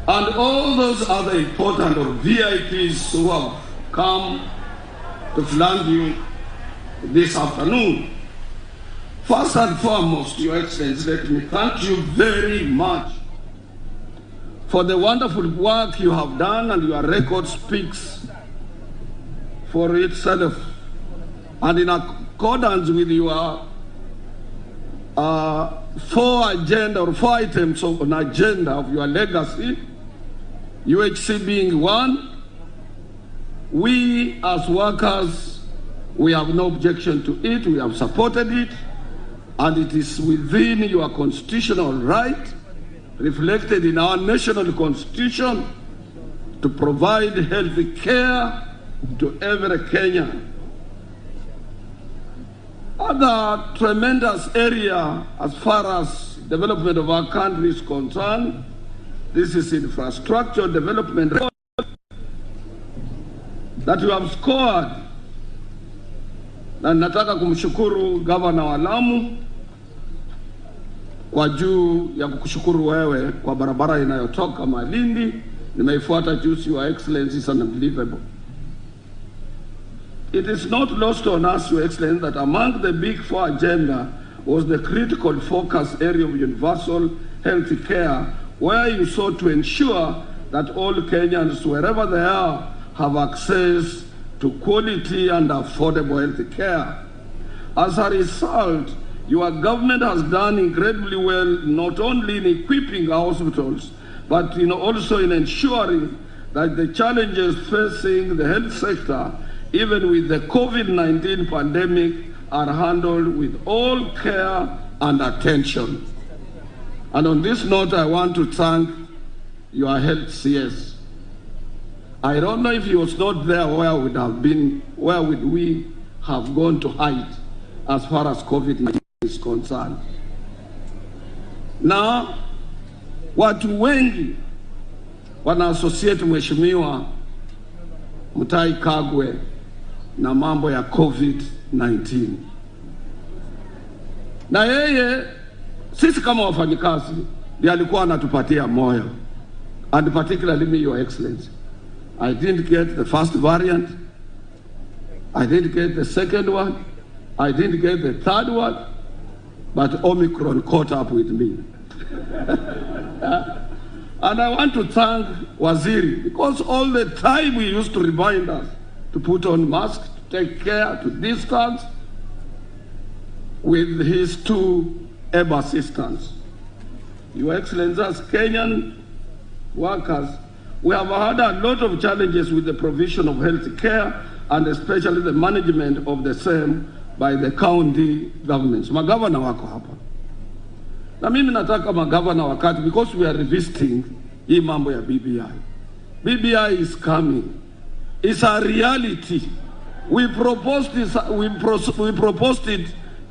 and all those other important VIPs who have come to flank you this afternoon. First and foremost, Your Excellency, let me thank you very much for the wonderful work you have done, and your record speaks for itself. And in accordance with your 4 items of an agenda of your legacy, UHC being one, we as workers, we have no objection to it. We have supported it, and it is within your constitutional right, reflected in our national constitution, to provide healthy care to every Kenyan. Other tremendous area as far as development of our country is concerned, this is infrastructure development that you have scored. Na nataka kumshukuru Governor wa Lamu kwa juu ya kukushukuru wewe kwa barabara inayotoka Malindi. Nimeifuata juzi, Your Excellency, is unbelievable. It is not lost on us, Your Excellency, that among the big 4 agenda, was the critical focus area of universal health care, where you sought to ensure that all Kenyans, wherever they are, have access to quality and affordable health care. As a result, your government has done incredibly well, not only in equipping our hospitals, but also in ensuring that the challenges facing the health sector, even with the COVID-19 pandemic, are handled with all care and attention. And on this note, I want to thank your health CS. I don't know if he was not there, where would we have gone to hide as far as COVID-19 is concerned. Now, watu wengi wana associate Mheshimiwa Mutahi Kagwe na mambo ya COVID-19. Na yeye, sisi kama wafanyikazi, ndiye alikuwa anatupatia moyo. And particularly me, Your Excellency. I didn't get the first variant. I didn't get the second one. I didn't get the third one. But Omicron caught up with me. And I want to thank Waziri, because all the time he used to remind us to put on masks, to take care, to distance, with his two able assistants. Your Excellency, as Kenyan workers, we have had a lot of challenges with the provision of health care and especially the management of the same by the county governments. Magavana wako hapa. Na mimi nataka magavana wakati, because we are revisiting hii mambo ya BBI. BBI is coming. It's a reality. We proposed it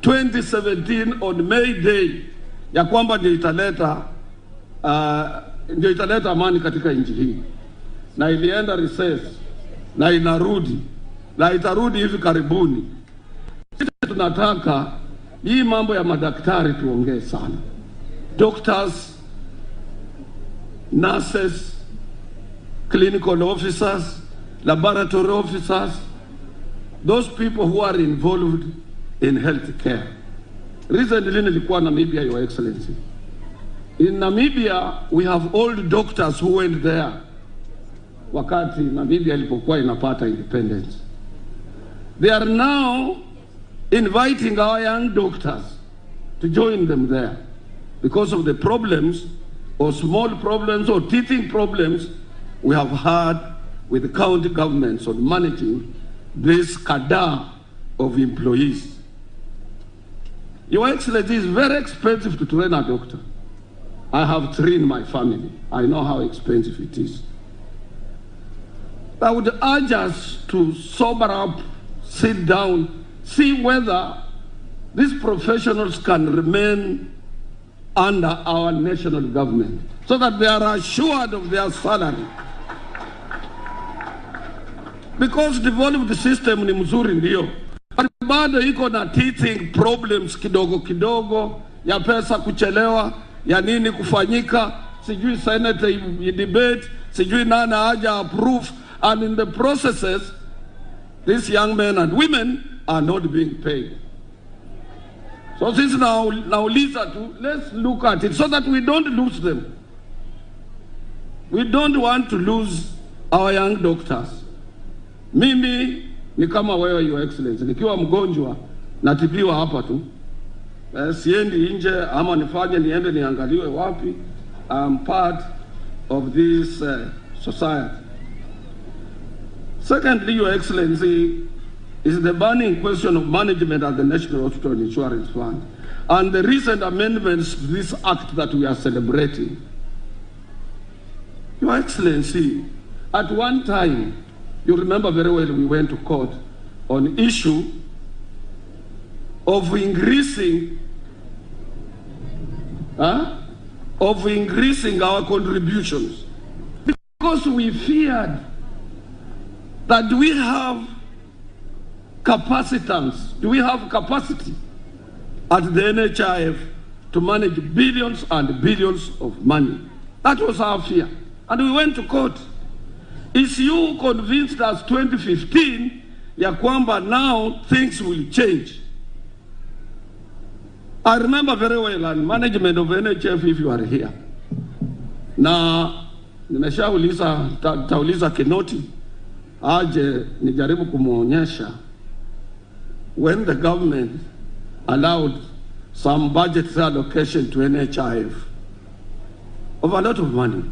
2017 on May Day, ya kwamba ndio italeta amani katika nchi hii. Na ilienda recess, na inarudi, na itarudi hivi karibuni. Tunataka hii mambo ya madaktari tuongee sana. Doctors, nurses, clinical officers, laboratory officers, those people who are involved in health care. Recently nilikuwa Namibia, Your Excellency. In Namibia, we have old doctors who went there wakati Namibia ilipokuwa inapata independence. They are now inviting our young doctors to join them there because of the problems, or small problems, or teething problems we have had with the county governments on managing this cadre of employees. Your Excellency, it's very expensive to train a doctor. I have three in my family. I know how expensive it is. I would urge us to sober up, sit down, see whether these professionals can remain under our national government so that they are assured of their salary. Because developed system ni mzuri ndio, bado iko na teething problems kidogo kidogo, ya pesa kuchelewa, ya nini kufanyika, sijui Senate debate, sijui nana haja approve, and in the processes, these young men and women are not being paid. So since now Lisa, let's look at it so that we don't lose them. We don't want to lose our young doctors. Mimi ni kama wewe, Your Excellency, nikiwa mgonjwa natibiwa hapa tu. Siendi nje ama nifanye niende niangaliwe wapi. I'm part of this society. Secondly, Your Excellency, is the burning question of management at the National Hospital Insurance Fund and the recent amendments to this act that we are celebrating. Your Excellency, at one time, you remember very well, we went to court on issue of increasing our contributions, because we feared that do we have capacitance, do we have capacity at the NHIF to manage billions and billions of money? That was our fear. And we went to court. Is you convinced us 2015 ya kwamba now things will change? I remember very well, and management of NHF, if you are here. Na nimeshauliza tauliza Kinoti aje nijaribu kumuonyesha when the government allowed some budget allocation to NHIF of a lot of money,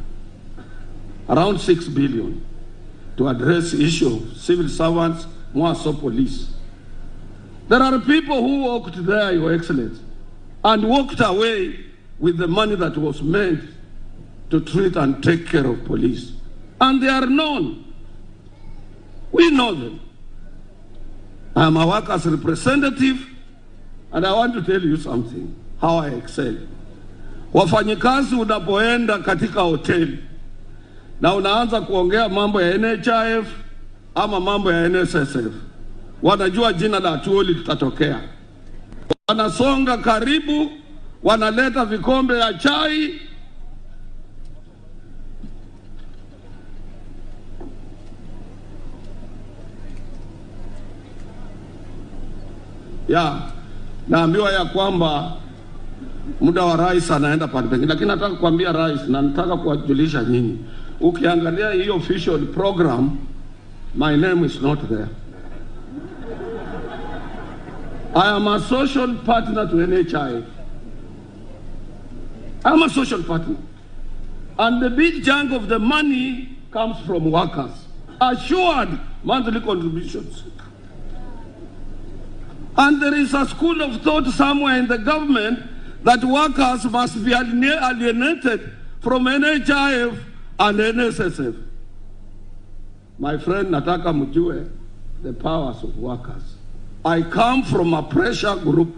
around 6 billion, to address the issue of civil servants, more so police. There are people who walked there, Your Excellency, and walked away with the money that was meant to treat and take care of police. And they are known. We know them. I am a workers' representative, and I want to tell you something, how I excel. Wafanyikazi unapoenda katika hoteli, na unaanza kuongea mambo ya NHIF ama mambo ya NSSF, wanajua jina la tuoli litatokea. Wanasonga karibu, wanaleta vikombe ya chai. Naambiwa ya kwamba muda wa rais anaenda pale pengine, lakini nataka kuambia rais na nataka kuwajulisha nyinyi, ukiangalia hii official program, my name is not there. I am a social partner to NHIF. I am a social partner. And the big chunk of the money comes from workers. Assured monthly contributions. And there is a school of thought somewhere in the government that workers must be alienated from NHIF and NSSF. My friend, nataka mjue the powers of workers. I come from a pressure group.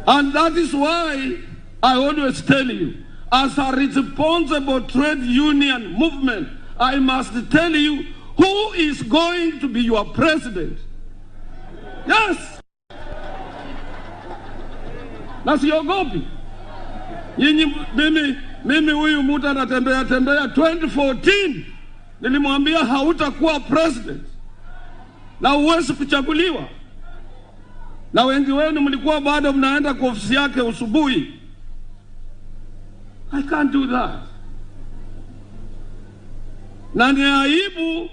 And that is why I always tell you, as a responsible trade union movement, I must tell you who is going to be your president. Yes. Na siogopi. Mimi huyu mtu anatembea 2014 nilimwambia hautakuwa president na uwezi kuchaguliwa, na wengi wenu mlikuwa bado mnaenda kwa ofisi yake usubuhi. I can't do that. Na ni aibu.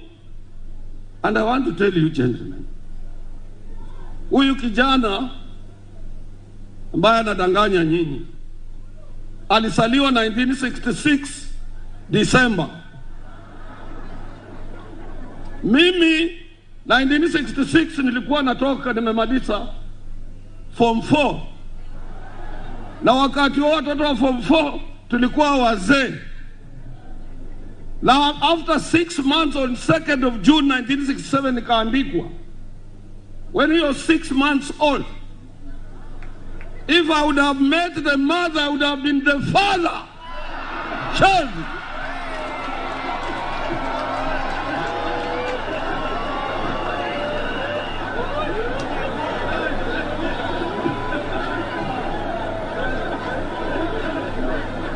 And I want to tell you gentlemen, huyu kijana ambaye anadanganya nyinyi alisaliwa 1966 December. Mimi 1966 nilikuwa natoka nimemaliza form 4. Na wakati wa watoto wa form 4 tulikuwa wazee. Now after 6 months on 2nd of June 1967 nikaandikwa. When he was 6 months old, if I would have met the mother, I would have been the father. Child.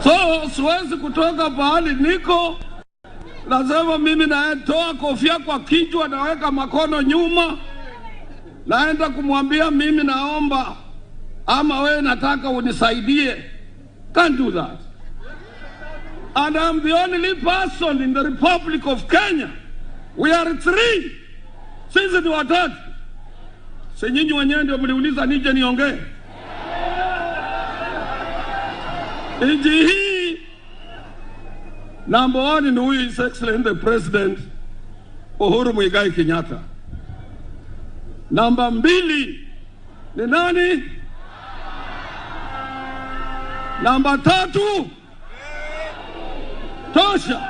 So siwezi kutoka pahali niko, lazima mimi naetoa kofia kwa kichwa, naweka makono nyuma, naenda kumwambia mimi naomba ama wewe nataka unisaidie. Can't do that. And I'm the only person in the Republic of Kenya. We are 3. Sisi ni watatu. Si nyinyi wenyewe ndio mliuliza nije niongee. Nchi hii number 1 ni huyu His Excellency the President Uhuru Muigai Kenyatta. Number 2 ni nani? Number 3 tosha.